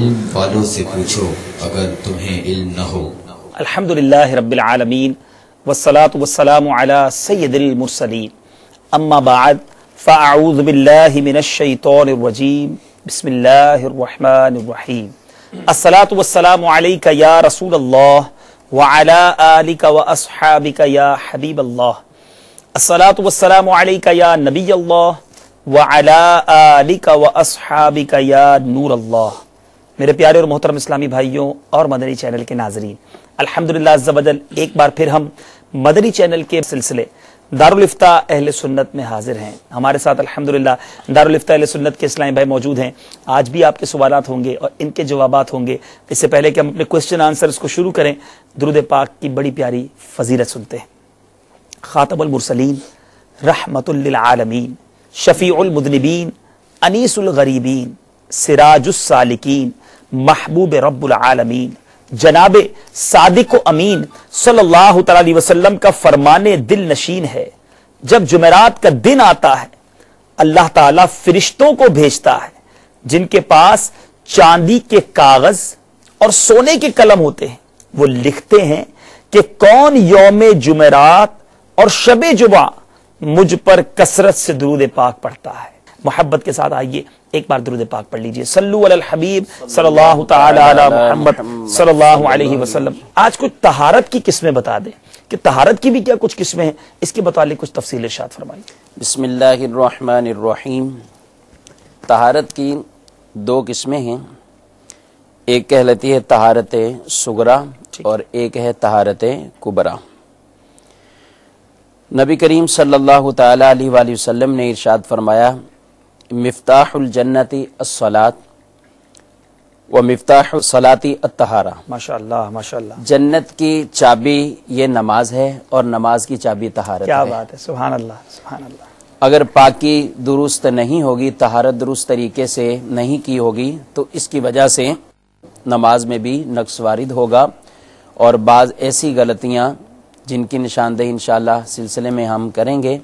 علم والوں سے پوچھو اگر تمہیں علم نہ ہو۔ الحمدللہ رب العالمین والصلاة والسلام علی سید المرسلین، اما بعد فاعوذ باللہ من الشیطان الرجیم، بسم اللہ الرحمن الرحیم۔ الصلاة والسلام علیک یا رسول اللہ وعلی آلک واصحابک یا حبیب اللہ۔ الصلاة والسلام علیک یا نبی اللہ وعلی آلک واصحابک یا نور اللہ۔ میرے پیارے اور محترم اسلامی بھائیوں اور مدنی چینل کے ناظرین، الحمدللہ عز و جل ایک بار پھر ہم مدنی چینل کے سلسلے دارالافتاء اہل سنت میں حاضر ہیں۔ ہمارے ساتھ الحمدللہ دارالافتاء اہل سنت کے اسلامی بھائی موجود ہیں۔ آج بھی آپ کے سوالات ہوں گے اور ان کے جوابات ہوں گے۔ اس سے پہلے کہ ہم اپنے کوسچن آنسرز کو شروع کریں، درود پاک کی بڑی پیاری فضیلت سنتے ہیں۔ خاتم المرسلین، رحمت للعالمین، شفیع المذنبین، انیس الغریبین، سراج السالکین، محبوب رب العالمین، جناب صادق و امین صلی اللہ تعالی علیہ وسلم کا فرمان دل نشین ہے۔ جب جمعرات کا دن آتا ہے اللہ تعالیٰ فرشتوں کو بھیجتا ہے جن کے پاس چاندی کے کاغذ اور سونے کے قلم ہوتے ہیں۔ وہ لکھتے ہیں کہ کون یوم جمعرات اور شب جمعہ مجھ پر کثرت سے درود پاک پڑھتا ہے۔ محبت کے ساتھ آئیے ایک بار درود پاک پڑھ لیجئے۔ صلو علی الحبیب صلی اللہ تعالی علی محمد صلی اللہ علیہ وسلم۔ آج کچھ طہارت کی قسمیں بتا دیں کہ طہارت کی بھی کیا کچھ قسمیں ہیں، اس کے متعلق کچھ تفصیل ارشاد فرمائیے۔ بسم اللہ الرحمن الرحیم۔ طہارت کی دو قسمیں ہیں، ایک کہلاتی ہے طہارت صغریٰ اور ایک ہے طہارت کبریٰ۔ نبی کریم صلی اللہ تعالی علیہ وآلہ وسلم نے ارشاد فرمایا، مفتاح الجنت الصلاۃ و مفتاح الصلاۃ الطہارہ۔ ماشاءاللہ ماشاءاللہ، جنت کی چابی یہ نماز ہے اور نماز کی چابی طہارت ہے۔ کیا بات ہے، سبحان اللہ سبحان اللہ۔ اگر پاکی درست نہیں ہوگی، طہارت درست طریقے سے نہیں کی ہوگی تو اس کی وجہ سے نماز میں بھی نقص وارد ہوگا، اور بعض ایسی غلطیاں جن کی نشاندہی انشاءاللہ سلسلے میں ہم کریں گے،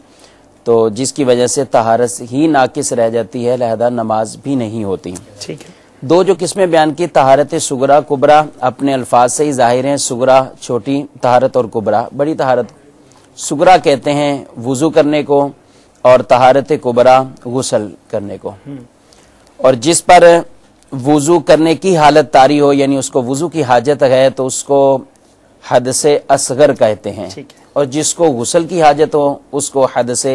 تو جس کی وجہ سے طہارت ہی ناقص رہ جاتی ہے، لہذا نماز بھی نہیں ہوتی۔ ٹھیک ہے، دو جو قسمیں بیان کی، طہارت صغریٰ کبریٰ، اپنے الفاظ سے ہی ظاہر ہیں، صغریٰ چھوٹی طہارت اور کبریٰ بڑی طہارت۔ صغریٰ کہتے ہیں وضو کرنے کو اور طہارت کبریٰ غسل کرنے کو، اور جس پر وضو کرنے کی حالت طاری ہو، یعنی اس کو وضو کی حاجت ہے، تو اس کو حدث اصغر کہتے ہیں، اور جس کو غسل کی حاجت ہو اس کو حدث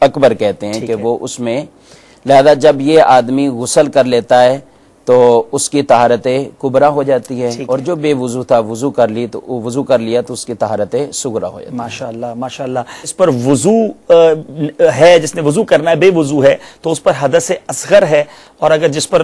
اکبر کہتے ہیں کہ وہ اس میں، لہذا جب یہ آدمی غسل کر لیتا ہے تو اس کی طہارت کبریٰ ہو جاتی ہے، اور جو بے وضو تھا وضو کر لیا تو اس کی طہارت صغریٰ ہو جاتی ہے۔ ماشاءاللہ ماشاءاللہ۔ اس پر وضو ہے، جس نے وضو کرنا ہے بے وضو ہے تو اس پر حدث اصغر ہے، اور اگر جس پر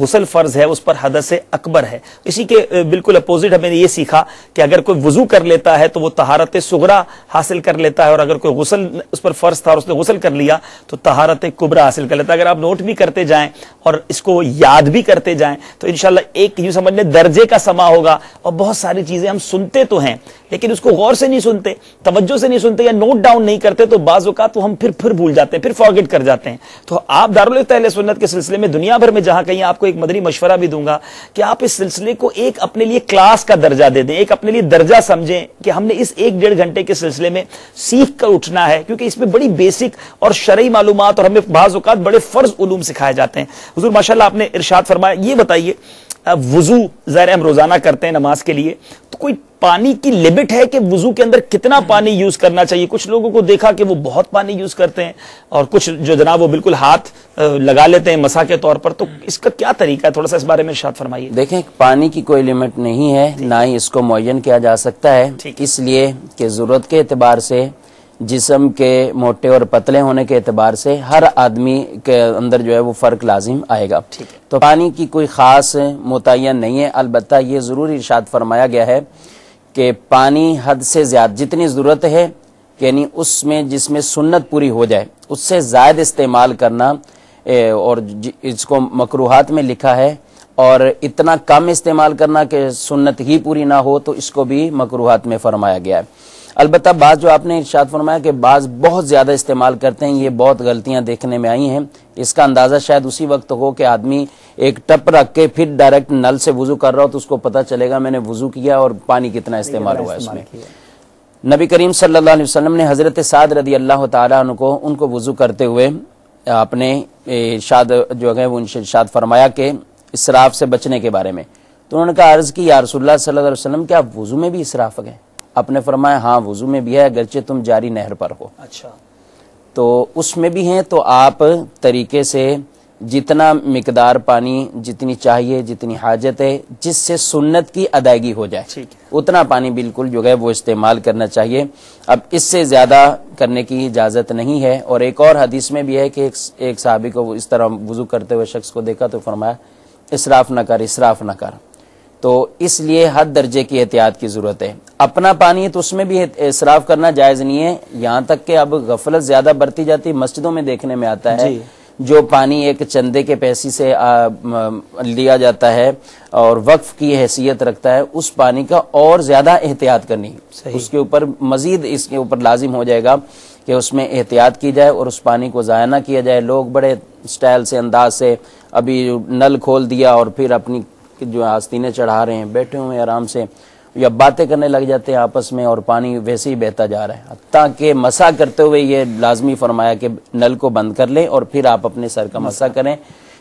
غسل فرض ہے اس پر حدث اکبر ہے۔ اسی کے بالکل اپوزٹ ہمیں یہ سیکھا کہ اگر کوئی وضو کر لیتا ہے تو وہ طہارت صغریٰ حاصل کر لیتا ہے، اور اگر کوئی غسل اس پر فرض تھا اور اس نے غسل کر لیا تو طہارت کبریٰ حاصل کر لیتا ہے۔ اگر آپ نوٹ بھی کرتے جائیں اور اس کو یاد بھی کرتے جائیں تو انشاءاللہ ایک یوں سمجھ لیں درجے کا سما ہوگا، اور بہت ساری چیزیں ہم سنتے تو ہیں لیکن اس کو غور سے نہیں سنتے، توجہ سے نہیں سنتے یا نوٹ ڈاؤن نہیں کرتے، تو بعض اوقات تو ہم پھر بھول جاتے ہیں، پھر فارگیٹ کر جاتے ہیں۔ تو آپ دارالافتاء اہل سنت کے سلسلے میں دنیا بھر میں جہاں کہیں آپ کو ایک مدنی مشورہ بھی دوں گا کہ آپ اس سلسلے کو ایک اپنے لیے کلاس کا درجہ دے دیں، ایک اپنے لیے درجہ سمجھیں کہ ہم نے اس 1-1.5 گھنٹے کے سلسلے میں سیکھ کر اٹھنا ہے، کیونکہ اس میں بڑی بیسک اور شرعی معلومات اور ہمیں بعض اوقات بڑے فرض علوم سکھائے جاتے ہیں۔ حضور ماشاءاللہ آپ نے ارشاد فرمایا، یہ بتائیے وضو ظاہر ہم روزانہ کرتے ہیں نماز کے لیے، تو کوئی پانی کی لمٹ ہے کہ وضو کے اندر کتنا پانی یوز کرنا چاہیے؟ کچھ لوگوں کو دیکھا کہ وہ بہت پانی یوز کرتے ہیں، اور کچھ جو جناب وہ بالکل ہاتھ لگا لیتے ہیں مسح کے طور پر، تو اس کا کیا طریقہ ہے؟ تھوڑا سا اس بارے میں ارشاد فرمائیے۔ دیکھیں، پانی کی کوئی لمٹ نہیں ہے، نہ ہی اس کو معین کیا جا سکتا ہے، اس لیے کہ ضرورت کے اعتبار سے، جسم کے موٹے اور پتلے ہونے کے اعتبار سے ہر آدمی کے اندر جو ہے وہ فرق لازم آئے گا۔ تو پانی کی کوئی خاص متعین نہیں ہے، البتہ یہ ضرور ارشاد فرمایا گیا ہے کہ پانی حد سے زیادہ جتنی ضرورت ہے، یعنی اس میں جس میں سنت پوری ہو جائے اس سے زائد استعمال کرنا، اور اس کو مکروہات میں لکھا ہے، اور اتنا کم استعمال کرنا کہ سنت ہی پوری نہ ہو تو اس کو بھی مکروہات میں فرمایا گیا ہے۔ البتہ بعض جو آپ نے ارشاد فرمایا کہ بعض بہت زیادہ استعمال کرتے ہیں، یہ بہت غلطیاں دیکھنے میں آئی ہیں۔ اس کا اندازہ شاید اسی وقت ہو کہ آدمی ایک ٹپ رکھ کے پھر ڈائریکٹ نل سے وضو کر رہا ہو تو اس کو پتہ چلے گا میں نے وضو کیا اور پانی کتنا استعمال ہوا اس میں۔ نبی کریم صلی اللہ علیہ وسلم نے حضرت سعد رضی اللہ تعالیٰ عنہ کو ان کو وضو کرتے ہوئے اپنے ارشاد جو ہے وہ ارشاد فرمایا کہ اسراف سے بچنے کے بارے میں، تو انہوں نے کہا عرض کی یا رسول اللہ صلی اللہ علیہ وسلم کیا وضو میں بھی اسراف ہے؟ آپ نے فرمایا ہاں وضو میں بھی ہے، اگرچہ تم جاری نہر پر ہو۔ اچھا، تو اس میں بھی ہیں، تو آپ طریقے سے جتنا مقدار پانی جتنی چاہیے، جتنی حاجت ہے، جس سے سنت کی ادائیگی ہو جائے اتنا پانی بالکل جو ہے وہ استعمال کرنا چاہیے۔ اب اس سے زیادہ کرنے کی اجازت نہیں ہے۔ اور ایک اور حدیث میں بھی ہے کہ ایک صحابی کو اس طرح وضو کرتے ہوئے شخص کو دیکھا تو فرمایا اسراف نہ کر، اسراف نہ کر۔ تو اس لیے حد درجے کی احتیاط کی ضرورت ہے۔ اپنا پانی تو اس میں بھی اسراف کرنا جائز نہیں ہے، یہاں تک کہ اب غفلت زیادہ برتی جاتی، مسجدوں میں دیکھنے میں آتا ہے جو پانی ایک چندے کے پیسے سے لیا جاتا ہے اور وقف کی حیثیت رکھتا ہے، اس پانی کا اور زیادہ احتیاط کرنی، اس کے اوپر مزید اس کے اوپر لازم ہو جائے گا کہ اس میں احتیاط کی جائے اور اس پانی کو ضائع نہ کیا جائے۔ لوگ بڑے سٹائل سے انداز سے ابھی نل کھول دیا اور پھر اپنی جو آستینیں چڑھا رہے ہیں، بیٹھے ہوئے آرام سے یا باتیں کرنے لگ جاتے ہیں آپس میں اور پانی ویسے ہی بہتا جا رہا ہے، تاکہ مسح کرتے ہوئے یہ لازمی فرمایا کہ نل کو بند کر لیں اور پھر آپ اپنے سر کا مسح کریں۔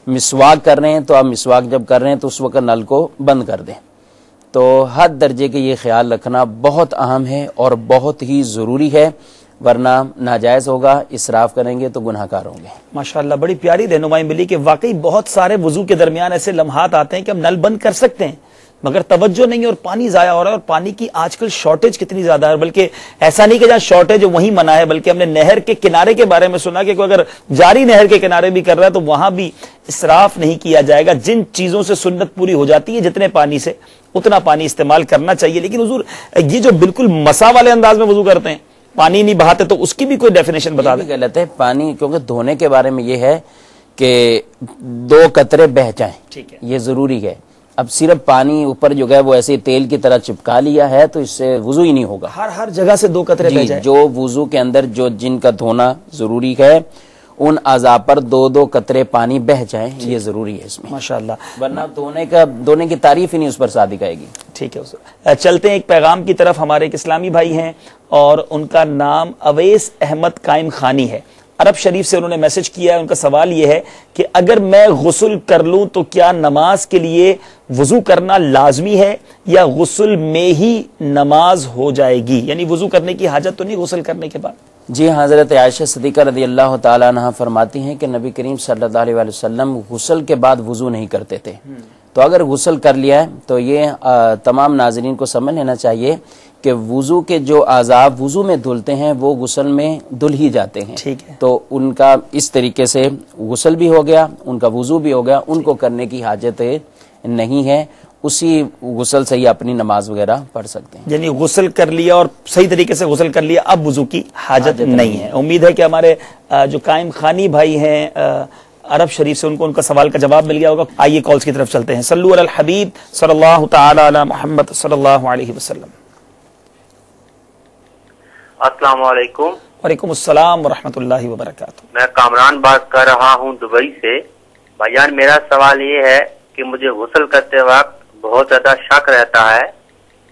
مسواک کر رہے ہیں تو آپ مسواک جب کر رہے ہیں تو اس وقت نل کو بند کر دیں۔ تو حد درجے کے یہ خیال رکھنا بہت اہم ہے اور بہت ہی ضروری ہے، ورنہ ناجائز ہوگا، اسراف کریں گے تو گناہ گار ہوں گے۔ ماشاءاللہ بڑی پیاری رہنمائی ملی کہ واقعی بہت سارے وضو کے درمیان ایسے لمحات آتے ہیں کہ ہم نل بند کر سکتے ہیں مگر توجہ نہیں اور پانی ضائع ہو رہا ہے، اور پانی کی آج کل شارٹیج کتنی زیادہ ہے، بلکہ ایسا نہیں کہ جہاں شارٹیج وہیں منع ہے، بلکہ ہم نے نہر کے کنارے کے بارے میں سنا کہ کوئی اگر جاری نہر کے کنارے بھی کر رہا ہے تو وہاں بھی اسراف نہیں کیا جائے گا۔ جن چیزوں سے سنت پوری ہو جاتی ہے جتنے پانی سے اتنا پانی استعمال کرنا چاہیے۔ لیکن حضور یہ جو بالکل مسا والے انداز میں وضو کرتے ہیں، پانی نہیں بہاتے، تو اس کی بھی کوئی ڈیفینیشن بتا دیں۔ غلط ہے، پانی کیونکہ دھونے کے بارے میں یہ ہے کہ 2 قطرے بہہ جائیں، ٹھیک ہے، یہ ضروری ہے۔ اب صرف پانی اوپر جو ہے وہ ایسے تیل کی طرح چپکا لیا ہے تو اس سے وضو ہی نہیں ہوگا۔ ہر جگہ سے 2 قطرے بہ جائیں۔ جو وضو کے اندر جن کا دھونا ضروری ہے ان اعضاء پر 2 قطرے پانی بہ جائیں، یہ ضروری ہے اس میں، ماشاءاللہ، ورنہ دھونے کی تعریف ہی نہیں اس پر صادق آئے گی۔ ٹھیک ہے حضور، چلتے ہیں ایک پیغام کی طرف۔ ہمارے ایک اسلامی بھائی ہیں اور ان کا نام اویس احمد قائم خانی ہے، عرب شریف سے انہوں نے میسج کیا ہے۔ ان کا سوال یہ ہے کہ اگر میں غسل کر لوں تو کیا نماز کے لیے وضو کرنا لازمی ہے یا غسل میں ہی نماز ہو جائے گی؟ یعنی وضو کرنے کی حاجت تو نہیں غسل کرنے کے بعد؟ جی ہاں، حضرت عائشہ صدیقہ رضی اللہ تعالیٰ عنہ فرماتی ہیں کہ نبی کریم صلی اللہ علیہ وسلم غسل کے بعد وضو نہیں کرتے تھے۔ تو اگر غسل کر لیا ہے تو یہ تمام ناظرین کو سمجھ لینا چاہیے کہ وضو کے جو اعضاء وضو میں دھلتے ہیں وہ غسل میں دھل ہی جاتے ہیں، ٹھیک ہے، تو ان کا اس طریقے سے غسل بھی ہو گیا، ان کا وضو بھی ہو گیا، ان کو کرنے کی حاجت نہیں ہے، اسی غسل سے ہی اپنی نماز وغیرہ پڑھ سکتے ہیں۔ یعنی غسل کر لیا اور صحیح طریقے سے غسل کر لیا، اب وضو کی حاجت نہیں ہے۔ امید ہے کہ ہمارے جو قائم خانی بھائی ہیں عرب شریف سے ان کا سوال کا جواب مل گیا ہوگا۔ آئیے کالز کی طرف چلتے ہیں۔ صلو علی الحبیب صلی اللہ تعالی علی محمد صلی اللہ علیہ وسلم۔ السلام علیکم۔ وعلیکم السلام ورحمۃ اللہ وبرکاتہ۔ میں کامران بات کر رہا ہوں دبئی سے۔ بھائی جان میرا سوال یہ ہے کہ مجھے غسل کرتے وقت بہت زیادہ شک رہتا ہے،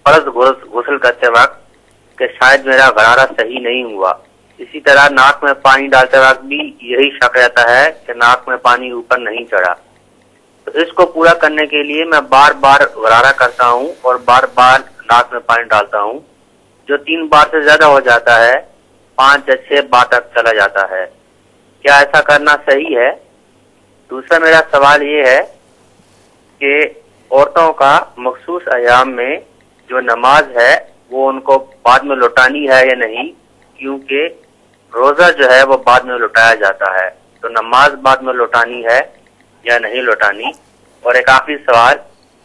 فرض غسل کرتے وقت، کہ شاید میرا غرارہ صحیح نہیں ہوا۔ اسی طرح ناک میں پانی ڈالتے وقت بھی یہی شک رہتا ہے کہ ناک میں پانی اوپر نہیں چڑھا۔ تو اس کو پورا کرنے کے لیے میں بار بار غرارہ کرتا ہوں اور بار بار ناک میں پانی ڈالتا ہوں، جو 3 بار سے زیادہ ہو جاتا ہے، 5 یا 6 بار تک چلا جاتا ہے۔ کیا ایسا کرنا صحیح ہے؟ دوسرا میرا سوال یہ ہے کہ عورتوں کا مخصوص ایام میں جو نماز ہے وہ ان کو بعد میں لوٹانی ہے یا نہیں، کیونکہ روزہ جو ہے وہ بعد میں لوٹایا جاتا ہے، تو نماز بعد میں لوٹانی ہے یا نہیں لوٹانی؟ اور ایک آخری سوال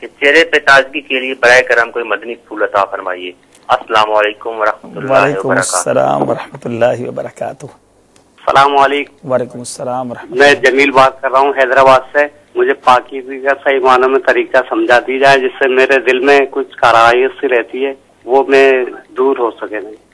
کہ چہرے پہ تازگی کے لیے برائے کرم کوئی مدنی پھول عطا فرمائیے۔ السلام علیکم ورحمۃ اللہ وعلیکم وبرکاتہ۔ السلام ورحمۃ اللہ وبرکاتہ۔ السلام علیکم۔ وعلیکم السلام ورحمۃ میں جمیل بات کر رہا ہوں حیدرآباد سے۔ مجھے پاکیزگی کا صحیح معنوں میں طریقہ سمجھا دی جائے جس سے میرے دل میں کچھ کراہیت سی رہتی ہے وہ میں دور ہو سکے۔ نہیں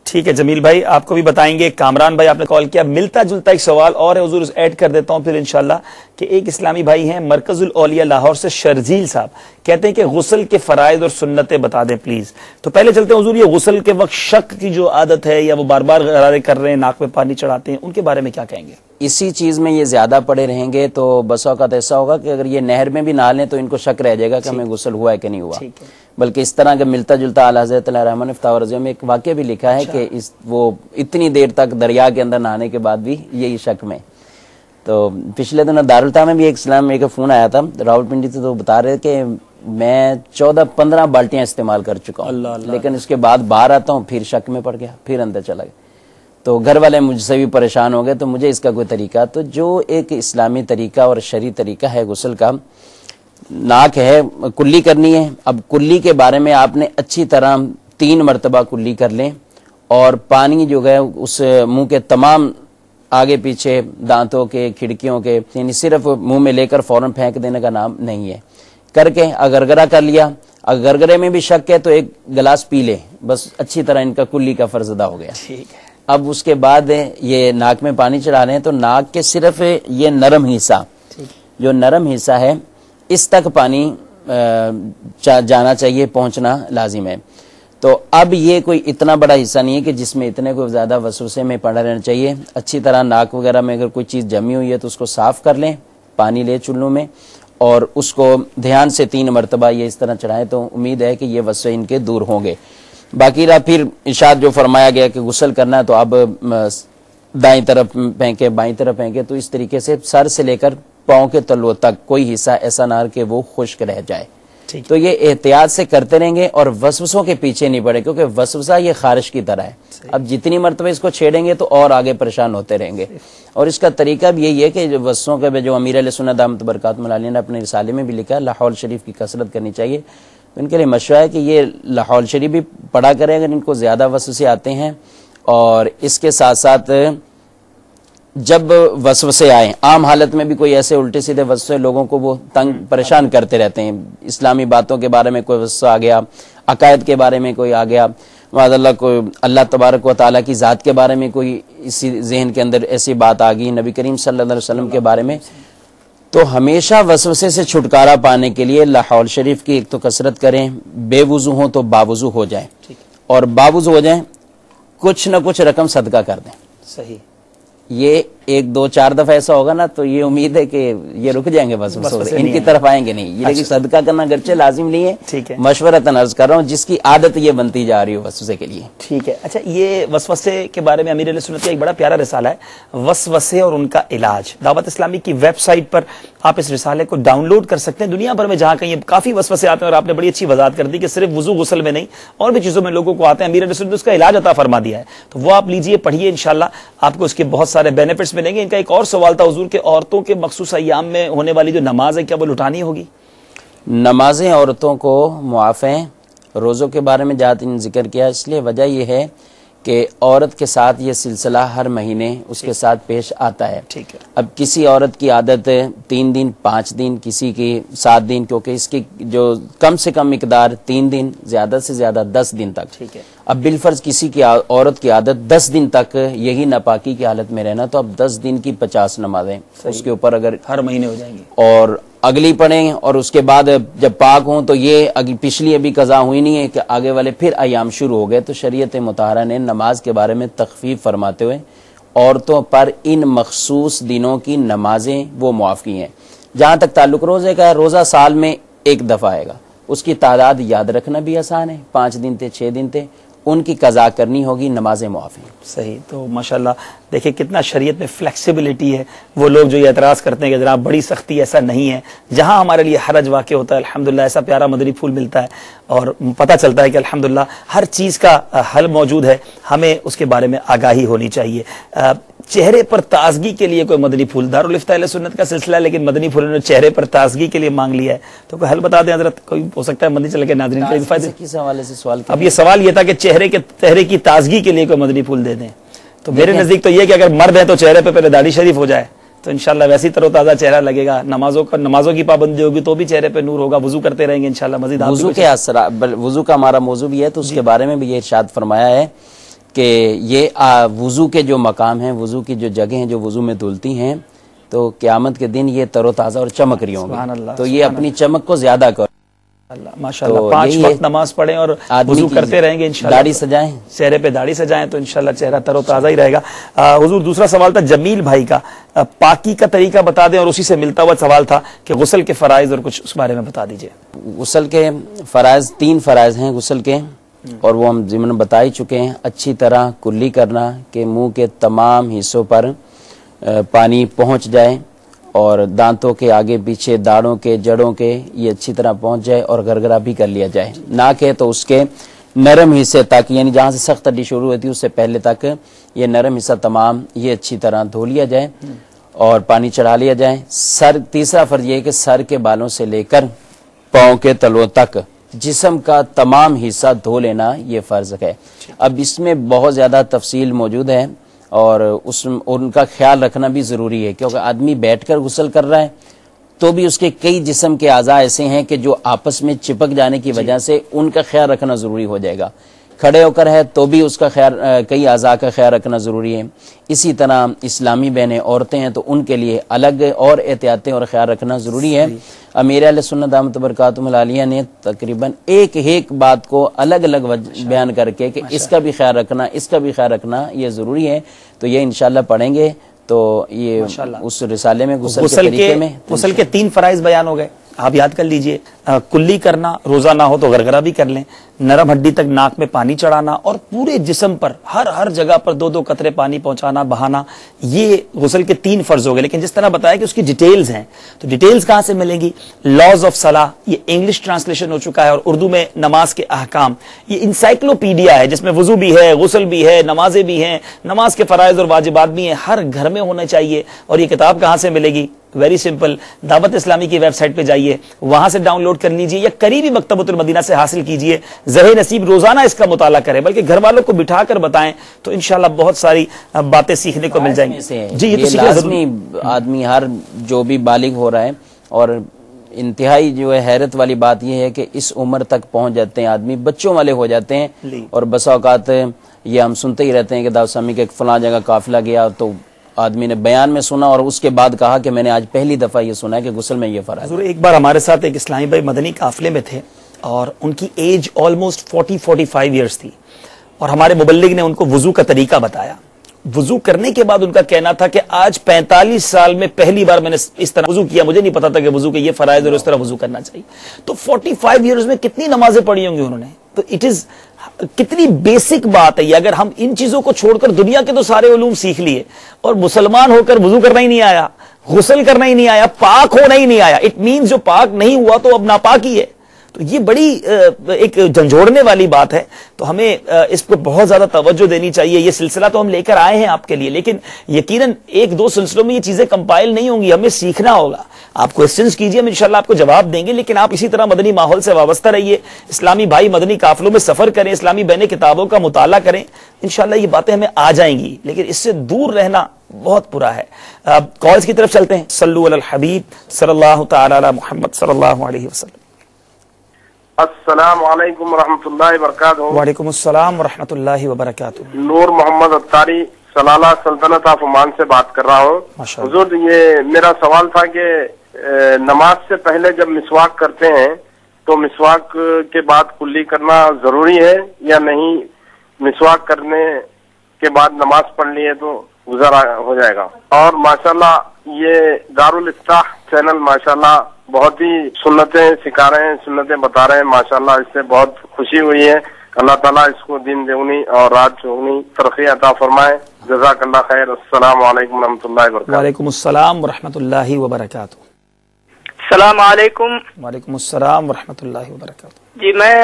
ٹھیک ہے جمیل بھائی، آپ کو بھی بتائیں گے. کامران بھائی آپ نے کال کیا، ملتا جلتا ایک سوال اور ہے حضور، ایڈ کر دیتا ہوں پھر انشاءاللہ. کہ ایک اسلامی بھائی ہیں مرکز الاولیاء لاہور سے، شرجیل صاحب، کہتے ہیں کہ غسل کے فرائض اور سنتیں بتا دیں پلیز. تو پہلے چلتے ہیں حضور، یہ غسل کے وقت شک کی جو عادت ہے یا وہ بار بار غرارے کر رہے ہیں، ناک میں پانی چڑھاتے ہیں، ان کے بارے میں کیا کہیں گے؟ اسی چیز میں یہ زیادہ پڑے رہیں گے تو بس اوقات ایسا ہوگا کہ اگر یہ نہر میں بھی نہا لیں تو ان کو شک رہ جائے گا کہ ہمیں غسل ہوا ہے کہ نہیں ہوا. بلکہ اس طرح کا ملتا جلتا اعلیٰ حضرت علیہ رحمٰن نے فتاوی رضیہ میں ایک واقعہ بھی لکھا ہے کہ وہ اتنی دیر تک دریا کے اندر نہانے کے بعد بھی یہی شک میں. تو پچھلے دنوں دارالتا میں بھی ایک اسلام میں ایک فون آیا تھا راولپنڈی سے، تو بتا رہے کہ میں 14-15 بالٹیاں استعمال کر چکا ہوں، لیکن اس کے بعد باہر آتا ہوں پھر شک میں پڑ گیا، پھر اندر چلا گیا. تو گھر والے مجھ سے بھی پریشان ہو گئے. تو مجھے اس کا کوئی طریقہ، تو جو ایک اسلامی طریقہ اور شرعی طریقہ ہے غسل کا، ناک ہے کلی کرنی ہے. اب کلی کے بارے میں آپ نے اچھی طرح 3 مرتبہ کلی کر لیں، اور پانی جو ہے اس منہ کے تمام آگے پیچھے، دانتوں کے، کھڑکیوں کے، یعنی صرف منہ میں لے کر فوراً پھینک دینے کا نام نہیں ہے. کر کے گرگرا کر لیا، اگر گرگرے میں بھی شک ہے تو ایک گلاس پی لے، بس اچھی طرح ان کا کلی کا فرض ادا ہو گیا. ٹھیک ہے. اب اس کے بعد یہ ناک میں پانی چڑھا رہے ہیں تو ناک کے صرف یہ نرم حصہ، جو نرم حصہ ہے اس تک پانی جانا چاہیے، پہنچنا لازم ہے. تو اب یہ کوئی اتنا بڑا حصہ نہیں ہے کہ جس میں اتنے کوئی زیادہ وسوسے میں پڑا رہنا چاہیے. اچھی طرح ناک وغیرہ میں اگر کوئی چیز جمی ہوئی ہے تو اس کو صاف کر لیں، پانی لے چلوں میں، اور اس کو دھیان سے 3 مرتبہ یہ اس طرح چڑھائیں تو امید ہے کہ یہ وسوسے ان کے دور ہوں گے. باقی رہا پھر ارشاد جو فرمایا گیا کہ غسل کرنا ہے تو اب دائیں طرف پھینکے، بائیں طرف پھینکے، تو اس طریقے سے سر سے لے کر پاؤں کے تلوؤں تک کوئی حصہ ایسا نہ کہ وہ خشک رہ جائے. تو یہ احتیاط سے کرتے رہیں گے اور وسوسوں کے پیچھے نہیں پڑے، کیونکہ وسوسہ یہ خارش کی طرح ہے. اب جتنی مرتبہ اس کو چھیڑیں گے تو اور آگے پریشان ہوتے رہیں گے. اور اس کا طریقہ بھی یہی ہے کہ وسوسوں کے جو امیر علیہ سنت دامت برکاتہ العالیہ نے اپنے رسالے میں بھی لکھا ہے، لاحول شریف کی کثرت کرنی چاہیے. تو ان کے لیے مشورہ ہے کہ یہ لاحول شریف بھی پڑھا کریں اگر ان کو زیادہ وسوسے آتے ہیں. اور اس کے ساتھ ساتھ جب وسوسے آئیں، عام حالت میں بھی کوئی ایسے الٹے سیدھے وسوسے لوگوں کو وہ تنگ پریشان کرتے رہتے ہیں، اسلامی باتوں کے بارے میں کوئی وسوسہ آ گیا، عقائد کے بارے میں کوئی آ گیا، معاذ اللہ کوئی اللہ تبارک و تعالیٰ کی ذات کے بارے میں کوئی اسی ذہن کے اندر ایسی بات آ گئی، نبی کریم صلی اللہ علیہ وسلم کے بارے میں، تو ہمیشہ وسوسے سے چھٹکارا پانے کے لیے لاحول شریف کی ایک تو کثرت کریں، بے وضو ہوں تو باوضو ہو جائیں، اور باوضو ہو جائیں کچھ نہ کچھ رقم صدقہ کر دیں. صحیح. یہ 1-2-4 دفعہ ایسا ہوگا نا تو یہ امید ہے کہ یہ رک جائیں گے، بس ان کی طرف آئیں گے نہیں. یہ لیکن صدقہ کرنا گرچہ لازم نہیں ہے، مشورتاً عرض کر رہا ہوں جس کی عادت یہ بنتی جا رہی ہو وسوسے کے لیے. ٹھیک ہے. اچھا، یہ وسوسے کے بارے میں امیر علیہ سنت کا ایک بڑا پیارا رسالہ ہے، وسوسے اور ان کا علاج. دعوت اسلامی کی ویب سائٹ پر آپ اس رسالے کو ڈاؤن لوڈ کر سکتے ہیں. دنیا بھر میں جہاں کہیں کافی وسوسے آتے ہیں، اور آپ نے بڑی اچھی وضاحت کر دی کہ صرف وضو غسل میں نہیں اور بھی چیزوں میں لوگوں کو آتے ہیں، امیر علیہ سنت نے اس کا علاج عطا فرما دیا ہے. تو وہ آپ لیجئے، پڑھیے، انشاءاللہ آپ کو اس کے بہت سارے بینیفٹس ملیں گے. ان کا ایک اور سوال تھا حضور کہ عورتوں کے مخصوص ایام میں ہونے والی جو نماز ہے کیا وہ لٹانی ہوگی؟ نمازیں عورتوں کو معاف ہیں. روزوں کے بارے میں جہاں ذکر کیا، اس لیے وجہ یہ ہے کہ عورت کے ساتھ یہ سلسلہ ہر مہینے اس کے ساتھ پیش آتا ہے. ٹھیک ہے. اب کسی عورت کی عادت 3 دن 5 دن، کسی کی 7 دن، کیونکہ اس کی جو کم سے کم مقدار 3 دن، زیادہ سے زیادہ 10 دن تک. ٹھیک ہے. اب بالفرض کسی کی عورت کی عادت 10 دن تک یہی ناپاکی کی حالت میں رہنا، تو اب 10 دن کی 50 نمازیں اس کے اوپر اگر ہر مہینے ہو جائیں گی، اور اگلی پڑھیں، اور اس کے بعد جب پاک ہوں تو یہ پچھلی ابھی قضا ہوئی نہیں ہے کہ آگے والے پھر ایام شروع ہو گئے. تو شریعت مطہرہ نے نماز کے بارے میں تخفیف فرماتے ہوئے عورتوں پر ان مخصوص دنوں کی نمازیں وہ معاف کی ہیں. جہاں تک تعلق روزے کا ہے، روزہ سال میں 1 دفعہ آئے گا، اس کی تعداد یاد رکھنا بھی آسان ہے، 5 دن تھے 6 دن تھے، ان کی قضا کرنی ہوگی، نمازیں معاف ہیں. صحیح. تو ماشاءاللہ دیکھیں کتنا شریعت میں فلیکسیبلٹی ہے. وہ لوگ جو یہ اعتراض کرتے ہیں کہ جناب بڑی سختی، ایسا نہیں ہے. جہاں ہمارے لیے حرج واقع ہوتا ہے الحمدللہ ایسا پیارا مدنی پھول ملتا ہے اور پتہ چلتا ہے کہ الحمدللہ ہر چیز کا حل موجود ہے. ہمیں اس کے بارے میں آگاہی ہونی چاہیے. چہرے پر تازگی کے لیے کوئی مدنی پھول، دارالفتہ اہل سنت کا سلسلہ ہے لیکن مدنی پھول نے چہرے پر تازگی کے لیے مانگ لیا ہے، تو کوئی حل بتا دیں حضرت. کوئی ہو سکتا ہے مدنی چل کے ناظرین کے فائدے. کس حوالے سے سوال کیا؟ اب یہ سوال یہ تھا کہ چہرے کی تازگی کے لیے کوئی مدنی پھول دے دیں. تو میرے نزدیک تو یہ کہ اگر مرد ہیں تو چہرے پہ پہلے داڑھی شریف ہو جائے تو انشاءاللہ ویسی تر و تازہ چہرہ لگے گا. نمازوں کی پابندی ہوگی تو بھی چہرے پہ نور ہوگا. وضو کرتے رہیں گے انشاءاللہ. مزید وضو کے وضو کا ہمارا موضوع بھی ہے تو اس کے بارے میں بھی یہ ارشاد فرمایا ہے کہ یہ وضو کے جو مقام ہیں، وضو کی جو جگہ ہیں جو وضو میں دھلتی ہیں، تو قیامت کے دن یہ تر و تازہ اور چمک رہی ہوں، تو یہ اپنی چمک کو زیادہ کرو. ماشاءاللہ 5 وقت نماز پڑھیں اور وضو کرتے رہیں گے انشاءاللہ. داڑھی سجائیں، چہرے پہ داڑھی سجائیں تو انشاءاللہ چہرہ تر و تازہ ہی رہے گا. حضور دوسرا سوال تھا جمیل بھائی کا، پاکی کا طریقہ بتا دیں، اور اسی سے ملتا ہوا سوال تھا کہ غسل کے فرائض اور کچھ اس بارے میں بتا دیجئے. غسل کے فرائض 3 فرائض ہیں غسل کے، اور وہ ہم ضمن بتا ہی چکے ہیں. اچھی طرح کلی کرنا کہ منہ کے تمام حصوں پر پانی پہنچ جائے، اور دانتوں کے آگے پیچھے، داڑھوں کے، جڑوں کے یہ اچھی طرح پہنچ جائے، اور گرگرا بھی کر لیا جائے. ناک ہے تو اس کے نرم حصے تک، یعنی جہاں سے سخت ہڈی شروع ہوتی ہے اس سے پہلے تک یہ نرم حصہ تمام یہ اچھی طرح دھو لیا جائے اور پانی چڑھا لیا جائے. سر، تیسرا فرض یہ ہے کہ سر کے بالوں سے لے کر پاؤں کے تلووں تک جسم کا تمام حصہ دھو لینا یہ فرض ہے. اب اس میں بہت زیادہ تفصیل موجود ہے، اور ان کا خیال رکھنا بھی ضروری ہے، کیونکہ آدمی بیٹھ کر غسل کر رہا ہے تو بھی اس کے کئی جسم کے اعضاء ایسے ہیں کہ جو آپس میں چپک جانے کی وجہ سے ان کا خیال رکھنا ضروری ہو جائے گا. کھڑے ہو کر ہے تو بھی اس کا خیال، کئی اعضاء کا خیال رکھنا ضروری ہے. اسی طرح اسلامی بہنیں، عورتیں ہیں تو ان کے لیے الگ اور احتیاطیں اور خیال رکھنا ضروری ہے. امیر اہل سنت دامت برکاتہم العالیہ نے تقریباً ایک بات کو الگ الگ بیان کر کے کہ اس کا بھی خیال رکھنا، اس کا بھی خیال رکھنا یہ ضروری ہے. تو یہ انشاءاللہ پڑھیں گے تو یہ اس رسالے میں غسل کے 3 فرائض بیان ہو گئے. آپ یاد کر لیجئے، کلی کرنا، روزہ نہ ہو تو غرغرہ بھی کر لیں، نرم ہڈی تک ناک میں پانی چڑھانا، اور پورے جسم پر ہر جگہ پر 2 قطرے پانی پہنچانا، بہانا. یہ غسل کے 3 فرض ہو گئے. لیکن جس طرح بتایا کہ اس کی ڈیٹیلز ہیں، تو ڈیٹیلز کہاں سے ملیں گی؟ لاز آف صلاح، یہ انگلش ٹرانسلیشن ہو چکا ہے، اور اردو میں نماز کے احکام، یہ انسائکلوپیڈیا ہے جس میں وضو بھی ہے، غسل بھی ہے، نمازیں بھی ہیں، نماز کے فرائض اور واجبات بھی ہیں، ہر گھر میں ہونا چاہیے. اور یہ کتاب کہاں سے ملے گی؟ ویری سمپل، دعوت اسلامی کی ویب سائٹ پہ جائیے، وہاں سے ڈاؤن لوڈ کر لیجئے، یا قریبی مکتبۃ المدینہ سے حاصل کیجئے. زہر نصیب روزانہ اس کا مطالعہ کریں، بلکہ گھر والوں کو بٹھا کر بتائیں تو انشاءاللہ بہت ساری باتیں سیکھنے کو مل جائیں گی. جی یہ تو لازمی آدمی ہر جو بھی بالغ ہو رہا ہے، اور انتہائی جو ہے حیرت والی بات یہ ہے کہ اس عمر تک پہنچ جاتے ہیں آدمی، بچوں والے ہو جاتے ہیں. اور بسا اوقات یہ ہم سنتے ہی رہتے ہیں کہ دعوت اسلامی کے فلاں جگہ قافلہ گیا تو آدمی نے بیان میں سنا اور اس کے بعد کہا کہ میں نے آج پہلی دفعہ یہ سنا ہے کہ غسل میں یہ فرض ہے. ایک بار ہمارے ساتھ ایک اسلامی بھائی مدنی قافلے میں تھے، اور ان کی ایج آلموسٹ 40-45 ایئرس تھی، اور ہمارے مبلغ نے ان کو وضو کا طریقہ بتایا. وضو کرنے کے بعد ان کا کہنا تھا کہ آج 45 سال میں پہلی بار میں نے اس طرح وضو کیا، مجھے نہیں پتا تھا کہ وضو کے یہ فرائض اور اس طرح وضو کرنا چاہیے. تو 45 ایئرز میں کتنی نمازیں پڑھی ہوں گی انہوں نے. تو اٹ از کتنی بیسک بات ہے یہ. اگر ہم ان چیزوں کو چھوڑ کر دنیا کے تو سارے علوم سیکھ لیے، اور مسلمان ہو کر وضو کرنا ہی نہیں آیا، غسل کرنا ہی نہیں آیا، پاک ہونا ہی نہیں آیا، اٹ مینز جو پاک نہیں ہوا تو اب ناپاک ہی ہے. تو یہ بڑی ایک جھنجھوڑنے والی بات ہے. تو ہمیں اس پر بہت زیادہ توجہ دینی چاہیے. یہ سلسلہ تو ہم لے کر آئے ہیں آپ کے لیے، لیکن یقیناً 1-2 سلسلوں میں یہ چیزیں کمپائل نہیں ہوں گی، ہمیں سیکھنا ہوگا. آپ کوسچنز کیجئے، ہم انشاءاللہ آپ کو جواب دیں گے، لیکن آپ اسی طرح مدنی ماحول سے وابستہ رہیے. اسلامی بھائی مدنی قافلوں میں سفر کریں، اسلامی بہنیں کتابوں کا مطالعہ کریں، انشاءاللہ یہ باتیں ہمیں آ جائیں گی. لیکن اس سے دور رہنا بہت برا ہے. کالز کی طرف چلتے ہیں. صلو علی الحبیب صلی اللہ تعالی علی محمد صلی اللہ علیہ وسلم. السلام علیکم ورحمۃ اللہ وبرکاتہ. وعلیکم السلام ورحمۃ اللہ وبرکاتہ. نور محمد اتاری سلالہ سلطنت آف عمان سے بات کر رہا ہوں. حضور یہ میرا سوال تھا کہ نماز سے پہلے جب مسواک کرتے ہیں تو مسواک کے بعد کلی کرنا ضروری ہے یا نہیں؟ مسواک کرنے کے بعد نماز پڑھ لیے تو گزارا ہو جائے گا. اور ماشاءاللہ یہ دارالفتاح چینل ماشاءاللہ بہت ہی سنتیں سکھا رہے ہیں، سنتیں بتا رہے ہیں، ماشاءاللہ اس سے بہت خوشی ہوئی ہے. اللہ تعالیٰ اس کو دن دگنی اور رات چوگنی ترقی عطا فرمائے. جزاک اللہ خیر. السلام علیکم ورحمۃ اللہ وبرکاتہ. وعلیکم السلام ورحمۃ اللہ وبرکاتہ. السلام علیکم. وعلیکم السلام ورحمۃ اللہ وبرکاتہ. جی میں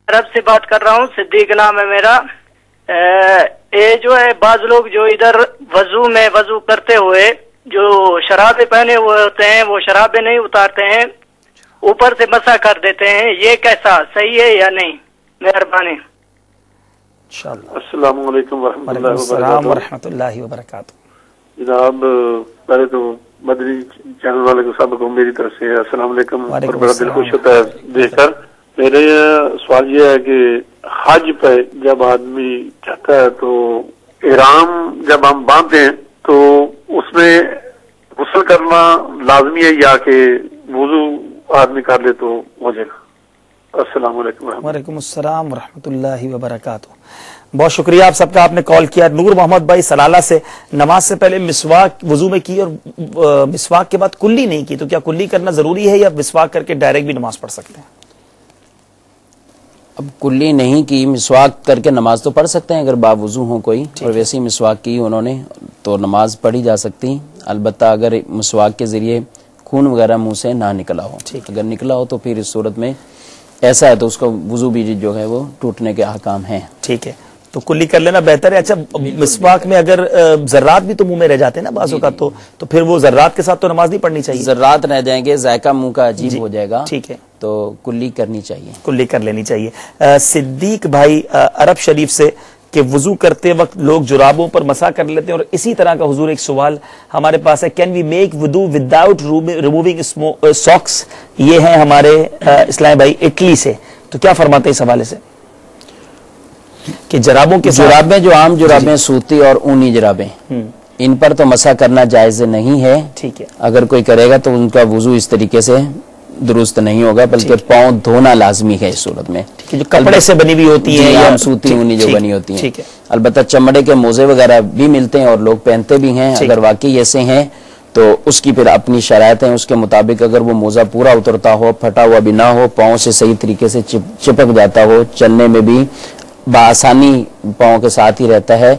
عرب سے بات کر رہا ہوں، صدیق نام ہے میرا. یہ جو ہے بعض لوگ جو ادھر وضو کرتے ہوئے جو شرابیں پہنے ہوئے ہوتے ہیں وہ شرابیں نہیں اتارتے ہیں، اوپر سے مسح کر دیتے ہیں، یہ کیسا صحیح ہے یا نہیں؟ مہربانی. السلام علیکم ورحمۃ اللہ وبرکاتہ. جناب پہلے تو مدنی چینل والے کو سب کو میری طرف سے السلام علیکم، اور بڑا دل خوش ہوتا ہے دیکھ کر. میرے سوال یہ ہے کہ حج پہ جب آدمی جاتا ہے تو احرام جب ہم باندھتے ہیں تو اس میں غسل کرنا لازمی ہے یا کہ وضو آدمی کر لے تو ہو جائے گا؟ السلام علیکم ورحمۃ اللہ۔ وعلیکم السلام ورحمۃ اللہ وبرکاتہ۔ بہت شکریہ آپ سب کا، آپ نے کال کیا۔ نور محمد بھائی سلالہ سے، نماز سے پہلے مسواک وضو میں کی اور مسواک کے بعد کلی نہیں کی، تو کیا کلی کرنا ضروری ہے یا مسواک کر کے ڈائریکٹ بھی نماز پڑھ سکتے ہیں؟ اب کلی نہیں کی، مسواک کر کے نماز تو پڑھ سکتے ہیں اگر باوضو ہوں کوئی، اور ویسے ہی مسواک کی انہوں نے تو نماز پڑھی جا سکتی، البتہ اگر مسواک کے ذریعے خون وغیرہ منہ سے نہ نکلا ہو، اگر نکلا ہو تو پھر اس صورت میں ایسا ہے تو اس کا وضو بھی جو ہے وہ ٹوٹنے کے احکام ہیں۔ ٹھیک ہے، تو کلی کر لینا بہتر ہے۔ اچھا، مسواک میں اگر ذرات بھی تو منہ میں رہ جاتے ہیں نا بعض اوقات، تو پھر وہ ذرات کے ساتھ تو نماز نہیں پڑھنی چاہیے؟ ذرات رہ جائیں گے، ذائقہ منہ کا عجیب ہو جائے گا، ٹھیک ہے، تو کلی کرنی چاہیے، کلی کر لینی چاہیے۔ صدیق بھائی عرب شریف سے کہ وضو کرتے وقت لوگ جرابوں پر مسح کر لیتے ہیں، اور اسی طرح کا حضور ایک سوال ہمارے پاس ہے، کین وی میک وضو وداؤٹ ریموونگ ساکس؟ یہ ہیں ہمارے اسلام بھائی اٹلی سے، تو کیا فرماتے ہیں اس حوالے سے کہ جرابوں کے جرابیں جو عام جرابیں سوتی اور اونی جرابیں ان پر تو مسح کرنا جائز نہیں ہے، ٹھیک ہے، اگر کوئی کرے گا تو ان کا وضو اس طریقے سے درست نہیں ہوگا، بلکہ پاؤں دھونا لازمی ہے اس صورت میں، جو کپڑے سے بنی ہوئی ہوتی ہیں یا سوتی اونی جو بنی ہوتی ہیں۔ البتہ چمڑے کے موزے وغیرہ بھی ملتے ہیں اور لوگ پہنتے بھی ہیں، اگر واقعی ایسے ہیں تو اس کی پھر اپنی شرائط ہیں، اس کے مطابق اگر وہ موزہ پورا اترتا ہو، پھٹا ہوا بھی نہ ہو، پاؤں سے صحیح طریقے سے چپک جاتا ہو، چلنے میں بھی بآسانی پاؤں کے ساتھ ہی رہتا ہے،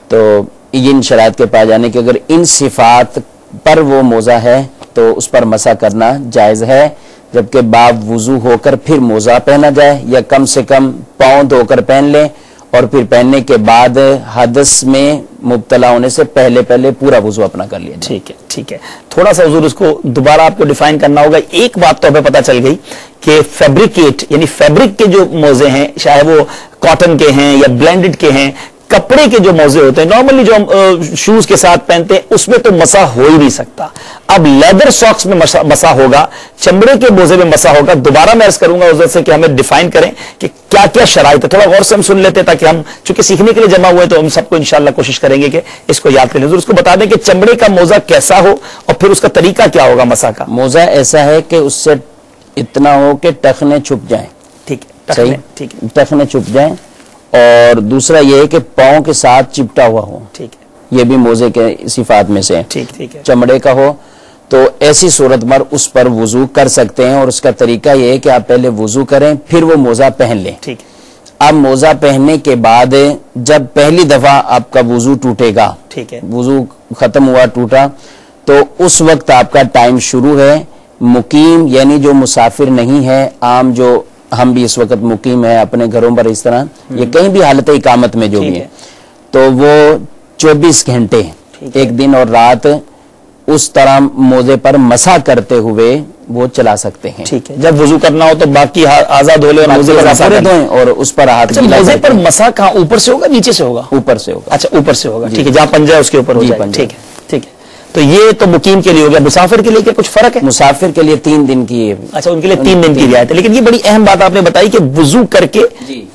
تو ان شرائط کے پائے جانے کہ اگر ان صفات پر وہ موزہ ہے تو اس پر مسح کرنا جائز ہے، جبکہ باب وضو ہو کر پھر موزہ پہنا جائے، یا کم سے کم پاؤں دھو کر پہن لیں، اور پھر پہننے کے بعد حدث میں مبتلا ہونے سے پہلے پورا وضو اپنا کر لیا۔ ٹھیک ہے، ٹھیک ہے، تھوڑا سا حضور اس کو دوبارہ آپ کو ڈیفائن کرنا ہوگا۔ ایک بات تو ہمیں پتہ چل گئی کہ فیبریکیٹ یعنی فیبرک کے جو موزے ہیں، چاہے وہ کاٹن کے ہیں یا بلینڈڈ کے ہیں، کپڑے کے جو موزے ہوتے ہیں نارملی جو ہم شوز کے ساتھ پہنتے ہیں، اس میں تو مسح ہو ہی نہیں سکتا۔ اب لیدر ساکس میں مسح ہوگا، چمڑے کے موزے میں مسح ہوگا۔ دوبارہ میں عرض کروں گا حضور سے کہ ہمیں ڈیفائن کریں کہ کیا کیا شرائط ہے، تھوڑا غور سے ہم سن لیتے تاکہ ہم چونکہ سیکھنے کے لیے جمع ہوئے تو ہم سب کو انشاءاللہ کوشش کریں گے کہ اس کو یاد کریں۔ حضور اس کو بتا دیں کہ چمڑے کا موزہ کیسا ہو اور پھر اس کا طریقہ کیا ہوگا مسح کا۔ موزہ ایسا ہے کہ اس سے اتنا ہو کہ ٹخنے چھپ جائیں، ٹھیک ہے، ٹھیک ہے، ٹخنے چھپ جائیں، اور دوسرا یہ ہے کہ پاؤں کے ساتھ چپٹا ہوا ہو، ٹھیک ہے، یہ بھی موزے کے صفات میں سے ٹھیک ہے، چمڑے کا ہو تو ایسی صورت میں اس پر وضو کر سکتے ہیں، اور اس کا طریقہ یہ ہے کہ آپ پہلے وضو کریں پھر وہ موزہ پہن لیں۔ ٹھیک ہے، اب موزہ پہننے کے بعد جب پہلی دفعہ آپ کا وضو ٹوٹے گا، ٹھیک ہے، وضو ختم ہوا ٹوٹا، تو اس وقت آپ کا ٹائم شروع ہے۔ مقیم یعنی جو مسافر نہیں ہے، عام جو ہم بھی اس وقت مقیم ہیں اپنے گھروں پر، اس طرح یہ کہیں بھی حالت اقامت میں جو بھی ہے، تو وہ 24 گھنٹے ایک دن اور رات اس طرح موزے پر مسح کرتے ہوئے وہ چلا سکتے ہیں۔ ٹھیک ہے، جب وضو کرنا ہو تو باقی آزاد ہو لے اور موزے پر مسح دھوئیں اور اس پر ہاتھ گیلا موزے پر مسح کہاں، اوپر سے ہوگا نیچے سے ہوگا؟ اوپر سے ہوگا۔ اچھا، اوپر سے ہوگا، ٹھیک ہے، جہاں پنجہ ہے اس کے اوپر ہو جائے گا، ٹھیک ہے، ٹھیک ہے۔ تو یہ تو مقیم کے لیے ہو گیا، مسافر کے لیے کیا کچھ فرق ہے؟ مسافر کے لیے 3 دن کی، اچھا ان کے لیے 3 دن کی رعایت ہے، لیکن یہ بڑی اہم بات آپ نے بتائی کہ وضو کر کے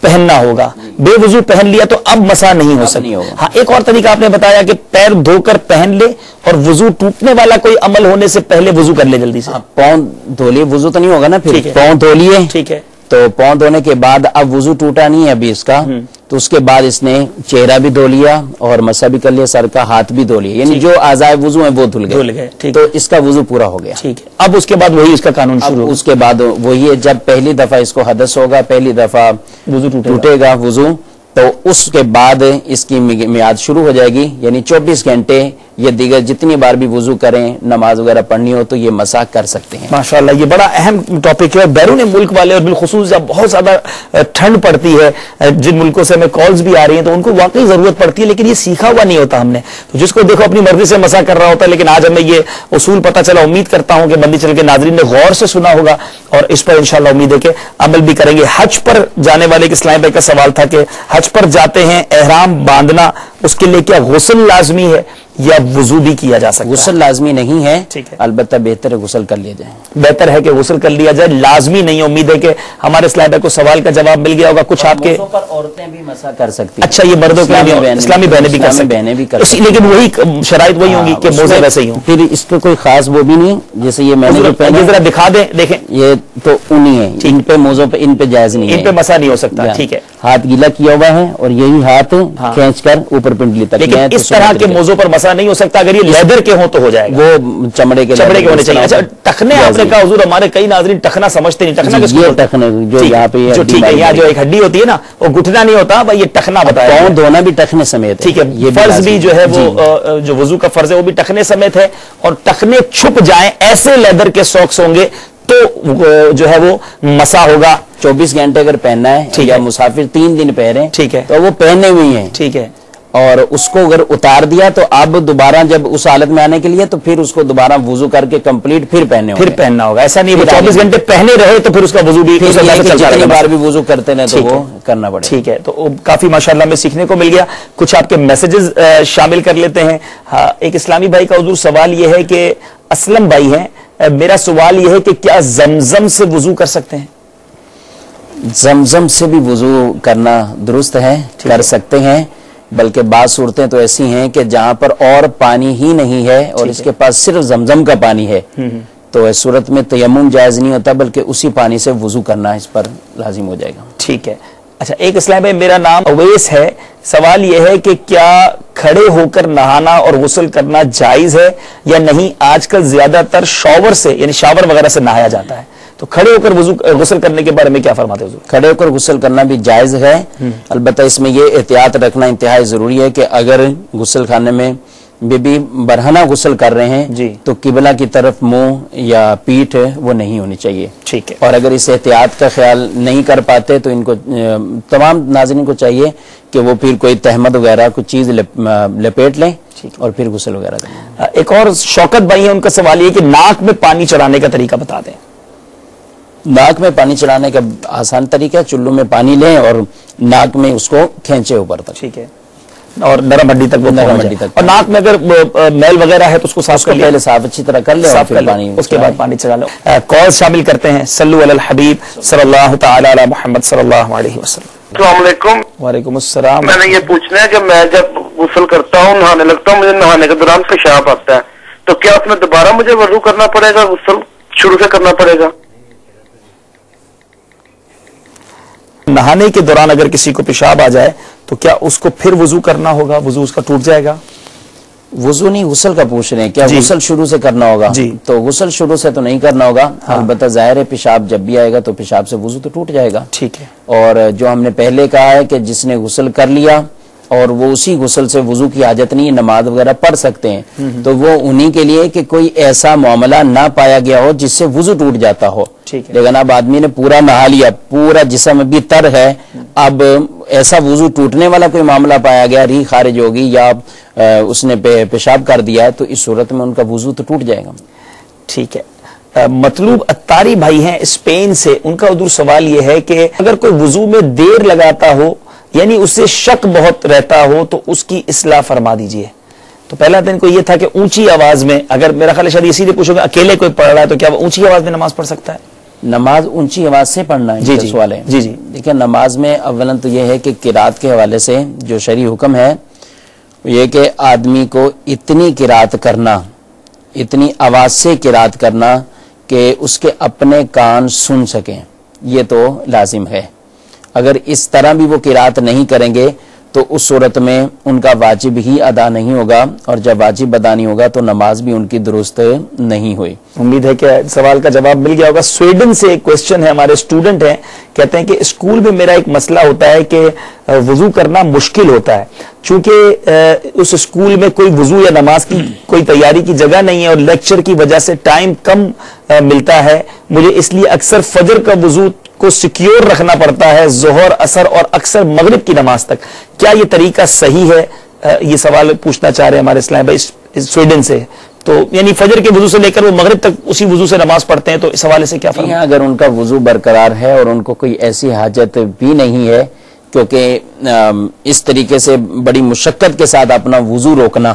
پہننا ہوگا، بے وضو پہن لیا تو اب مسح نہیں ہو سکتی۔ ہاں، ایک اور طریقہ آپ نے بتایا کہ پیر دھو کر پہن لے، اور وضو ٹوٹنے والا کوئی عمل ہونے سے پہلے وضو کر لے جلدی سے۔ پاؤں دھو لیے، وضو تو نہیں ہوگا نا، پھر پاؤں دھو لیے، ٹھیک ہے، تو پاؤں دھونے کے بعد اب وضو ٹوٹا نہیں ہے ابھی اس کا، تو اس کے بعد اس نے چہرہ بھی دھو لیا اور مسح بھی کر لیا، سر کا ہاتھ بھی دھو لیا، یعنی جو اعضاء وضو ہیں وہ دھل گئے، تو اس کا وضو پورا ہو گیا۔ ٹھیک ہے، اب اس کے بعد وہی اس کا قانون شروع، اس کے بعد وہی ہے جب پہلی دفعہ اس کو حدث ہوگا، پہلی دفعہ وضو ٹوٹے گا وضو، تو اس کے بعد اس کی میعاد شروع ہو جائے گی، یعنی 24 گھنٹے یہ دیگر جتنی بار بھی وضو کریں، نماز وغیرہ پڑھنی ہو تو یہ مسح کر سکتے ہیں۔ ماشاءاللہ، یہ بڑا اہم ٹاپک ہے۔ بیرون ملک والے اور بالخصوص جب بہت زیادہ ٹھنڈ پڑتی ہے، جن ملکوں سے ہمیں کالز بھی آ رہی ہیں، تو ان کو واقعی ضرورت پڑتی ہے، لیکن یہ سیکھا ہوا نہیں ہوتا ہم نے، تو جس کو دیکھو اپنی مرضی سے مسح کر رہا ہوتا ہے، لیکن آج ہمیں یہ اصول پتہ چلا۔ امید کرتا ہوں کہ مندی چل کے ناظرین نے غور سے سنا ہوگا اور اس پر انشاءاللہ امید ہے کہ عمل بھی کریں گے۔ حج پر جانے والے کے اسلام بھائی کا سوال تھا کہ حج پر جاتے ہیں، احرام باندھنا، اس کے لیے کیا غسل لازمی ہے یا وضو بھی کیا جا سکتا ہے؟ غسل لازمی نہیں ہے، ٹھیک ہے، البتہ بہتر ہے غسل کر لیا جائے، بہتر ہے کہ غسل کر لیا جائے، لازمی نہیں ہے۔ امید ہے کہ ہمارے اسلام کو سوال کا جواب مل گیا ہوگا۔ کچھ آپ کے پر عورتیں بھی مسح کر سکتی ہیں، اچھا، یہ مردوں کے لیے اسلامی بہنیں بھی کر سکتی ہیں، لیکن وہی شرائط وہی ہوں گی کہ موزے ویسے ہی ہوں۔ پھر اس پہ کوئی خاص وہ بھی نہیں، جیسے یہ میں نے ذرا دکھا دیں، دیکھیں یہ تو اونی ہے، ان پہ موزوں پہ ان پہ جائز نہیں ہے، ان پہ مسا نہیں ہو سکتا، ٹھیک ہے، ہاتھ گیلا کیا ہوا ہے اور یہی ہاتھ کھینچ کر اوپر پنڈلی تک، لیکن اس طرح کے موزوں پر مسا نہیں ہو سکتا۔ اگر یہ لیدر کے ہوں تو ہو جائے گا، وہ چمڑے کے ہونے چاہیے۔ اچھا، ٹخنے آپ نے کہا حضور، ہمارے کئی ناظرین ٹخنا سمجھتے نہیں، ٹخنا کس کو؟ ٹخنے جو یہاں پہ ٹھیک ہے، یہاں جو ایک ہڈی ہوتی ہے نا، وہ گھٹنا نہیں ہوتا بھائی، یہ ٹخنا بتایا، پاؤں دھونا بھی ٹخنے سمیت، ٹھیک ہے، فرض بھی جو ہے وہ جو وضو کا فرض ہے وہ بھی ٹخنے سمیت ہے، اور ٹخنے چھپ جائیں ایسے لیدر کے ساکس ہوں گے تو جو ہے وہ مسا ہوگا۔ 24 گھنٹے اگر پہننا ہے یا مسافر 3 دن پہنے، ٹھیک ہے، تو وہ پہنے ہوئی ہیں، ٹھیک ہے، اور اس کو اگر اتار دیا تو اب دوبارہ جب اس حالت میں آنے کے لیے تو پھر اس کو دوبارہ وضو کر کے کمپلیٹ پھر پہننا ہوگا۔ ایسا نہیں 24 گھنٹے پہنے رہے تو پھر اس کا وضو بھی جتنی بار بھی وضو کرتے ہیں تو وہ کرنا پڑے، ٹھیک ہے۔ تو کافی ماشاءاللہ میں سیکھنے کو مل گیا۔ کچھ آپ کے میسیجز شامل کر لیتے ہیں۔ ہاں، ایک اسلامی بھائی کا حضور سوال یہ ہے کہ اسلم بھائی ہیں، میرا سوال یہ ہے کہ کیا زمزم سے وضو کر سکتے ہیں؟ زمزم سے بھی وضو کرنا درست ہے، کر سکتے ہیں، بلکہ بعض صورتیں تو ایسی ہیں کہ جہاں پر اور پانی ہی نہیں ہے اور اس کے پاس صرف زمزم کا پانی ہے، تو اس صورت میں تیمم جائز نہیں ہوتا، بلکہ اسی پانی سے وضو کرنا اس پر لازم ہو جائے گا۔ ٹھیک ہے۔ اچھا، ایک اسلام بھائی، میرا نام اویس ہے، سوال یہ ہے کہ کیا کھڑے ہو کر نہانا اور غسل کرنا جائز ہے یا نہیں؟ آج کل زیادہ تر شاور سے، یعنی شاور وغیرہ سے نہایا جاتا ہے، تو کھڑے ہو کر غسل کرنے کے بارے میں کیا فرماتے حضور؟ کھڑے ہو کر غسل کرنا بھی جائز ہے، البتہ اس میں یہ احتیاط رکھنا انتہائی ضروری ہے کہ اگر غسل خانے میں بی برہنہ غسل کر رہے ہیں تو قبلہ کی طرف منہ یا پیٹھ وہ نہیں ہونی چاہیے، ٹھیک ہے، اور اگر اس احتیاط کا خیال نہیں کر پاتے تو ان کو تمام ناظرین کو چاہیے کہ وہ پھر کوئی تہمت وغیرہ کوئی چیز لپیٹ لیں اور پھر غسل وغیرہ کریں۔ ایک اور شوکت بھائی ہے، ان کا سوال یہ کہ ناک میں پانی چڑھانے کا طریقہ بتا دیں۔ ناک میں پانی چڑھانے کا آسان طریقہ ہے، چلو میں پانی لیں اور ناک میں اس کو کھینچے اوپر تک، ٹھیک ہے، اور نرم ہڈی تک، اور ناک میں اگر میل وغیرہ ہے تو اس کو صاف کر لیں، پہلے صاف اچھی طرح کر لیں، اس کے بعد پانی چڑھا لو۔ کال شامل کرتے ہیں، صلو علی الحبیب صلی اللہ تعالی علی محمد صلی اللہ علیہ وسلم۔ السلام علیکم۔ وعلیکم السلام۔ میں نے یہ پوچھنا ہے کہ میں جب غسل کرتا ہوں، نہانے لگتا ہوں، مجھے نہانے کے دوران پیشاب آتا ہے، تو کیا اس میں دوبارہ مجھے وضو کرنا پڑے گا، غسل شروع سے کرنا پڑے گا؟ نہانے کے دوران اگر کسی کو پیشاب آ جائے تو کیا اس کو پھر وضو کرنا ہوگا، وضو اس کا ٹوٹ جائے گا؟ وضو نہیں، غسل کا پوچھ رہے ہیں، کیا غسل شروع سے کرنا ہوگا؟ تو غسل شروع سے تو نہیں کرنا ہوگا، البتہ ظاہر ہے پیشاب جب بھی آئے گا تو پیشاب سے وضو تو ٹوٹ جائے گا، ٹھیک ہے۔ اور جو ہم نے پہلے کہا ہے کہ جس نے غسل کر لیا اور وہ اسی غسل سے وضو کی حاجت نہیں ہے، نماز وغیرہ پڑھ سکتے ہیں، تو وہ انہی کے لیے کہ کوئی ایسا معاملہ نہ پایا گیا ہو جس سے وضو ٹوٹ جاتا ہو، لیکن اب آدمی نے پورا نہا لیا، پورا جسم بھی تر ہے، اب ایسا وضو ٹوٹنے والا کوئی معاملہ پایا گیا، ریح خارج ہوگی یا اس نے پیشاب کر دیا ہے، تو اس صورت میں ان کا وضو تو ٹوٹ جائے گا۔ ٹھیک ہے۔ مطلوب اتاری بھائی ہیں اسپین سے، ان کا حضور سوال یہ ہے کہ اگر کوئی وضو میں دیر لگاتا ہو، یعنی اسے شک بہت رہتا ہو، تو اس کی اصلاح فرما دیجئے۔ تو پہلا دن کو یہ تھا کہ اونچی آواز میں، اگر میرا خیال ہے شاید اسی لیے پوچھو گے اکیلے کوئی پڑھ رہا ہے تو کیا وہ اونچی آواز میں نماز پڑھ سکتا ہے؟ نماز اونچی آواز سے پڑھنا ہے، سوال ہے۔ دیکھیں، نماز میں اولاً تو یہ ہے کہ قرات کے حوالے سے جو شرعی حکم ہے یہ کہ آدمی کو اتنی قرات کرنا، اتنی آواز سے قرات کرنا کہ اس کے اپنے کان سن سکیں، یہ تو لازم ہے۔ اگر اس طرح بھی وہ قرات نہیں کریں گے تو اس صورت میں ان کا واجب ہی ادا نہیں ہوگا، اور جب واجب ادا نہیں ہوگا تو نماز بھی ان کی درست نہیں ہوئی۔ امید ہے کہ سوال کا جواب مل گیا ہوگا۔ سویڈن سے ایک کوشچن ہے، ہمارے اسٹوڈنٹ ہیں، کہتے ہیں کہ اسکول میں میرا ایک مسئلہ ہوتا ہے کہ وضو کرنا مشکل ہوتا ہے، چونکہ اس اسکول میں کوئی وضو یا نماز کی کوئی تیاری کی جگہ نہیں ہے اور لیکچر کی وجہ سے ٹائم کم ملتا ہے، مجھے اس لیے اکثر فجر کا وضو کو سیکیور رکھنا پڑتا ہے ظہر، عصر اور اکثر مغرب کی نماز تک، کیا یہ طریقہ صحیح ہے؟ یہ سوال پوچھنا چاہ رہے ہیں ہمارے اسلام بھائی سویڈن سے۔ تو یعنی فجر کے وضو سے لے کر وہ مغرب تک اسی وضو سے نماز پڑھتے ہیں، تو اس حوالے سے کیا فرمائیں؟ اگر ان کا وضو برقرار ہے اور ان کو کوئی ایسی حاجت بھی نہیں ہے، کیونکہ اس طریقے سے بڑی مشقت کے ساتھ اپنا وضو روکنا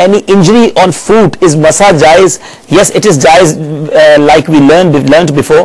any injury on foot is masa jaiz? Yes, it is jaiz like we learned before.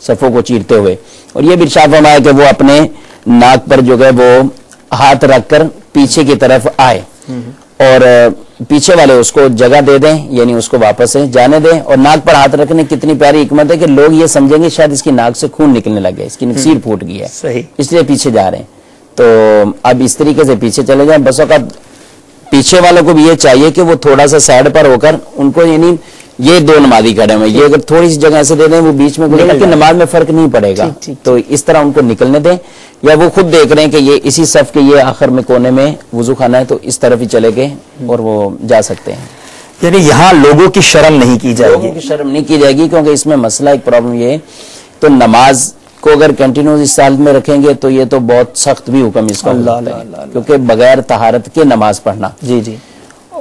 صفوں کو چیرتے ہوئے. اور یہ بھی ارشاد فرمایا کہ وہ اپنے ناک پر جو ہے وہ ہاتھ رکھ کر پیچھے کی طرف آئے اور پیچھے والے اس کو جگہ دے دیں, یعنی اس کو واپس سے جانے دیں. اور ناک پر ہاتھ رکھنے کتنی پیاری حکمت ہے کہ لوگ یہ سمجھیں گے شاید اس کی ناک سے خون نکلنے لگ گیا, اس کی نفسیر پھوٹ گئی ہے, صحیح, اس لیے پیچھے جا رہے ہیں. تو اب اس طریقے سے پیچھے چلے جائیں. بس اوقات پیچھے والوں کو بھی یہ چاہیے کہ وہ تھوڑا سا سائڈ پر ہو کر ان کو, یعنی یہ دو نمازی کھڑے ہوئے, یہ اگر تھوڑی سی جگہ ایسے دے دیں وہ بیچ میں گزرے کہ نماز میں فرق نہیں پڑے گا, تو اس طرح ان کو نکلنے دیں. یا وہ خود دیکھ رہے ہیں کہ یہ اسی صف کے یہ آخر میں کونے میں وضو خانہ ہے, تو اس طرف ہی چلے گئے اور وہ جا سکتے ہیں. یعنی یہاں لوگوں کی شرم نہیں کی جائے گی, لوگوں کی شرم نہیں کی جائے گی, کیونکہ اس میں مسئلہ ایک پرابلم یہ ہے. تو نماز کو اگر کنٹینیوس اس حالت میں رکھیں گے تو یہ تو بہت سخت بھی حکم اس کا ہوتا ہے, کیونکہ بغیر طہارت کے نماز پڑھنا. جی جی.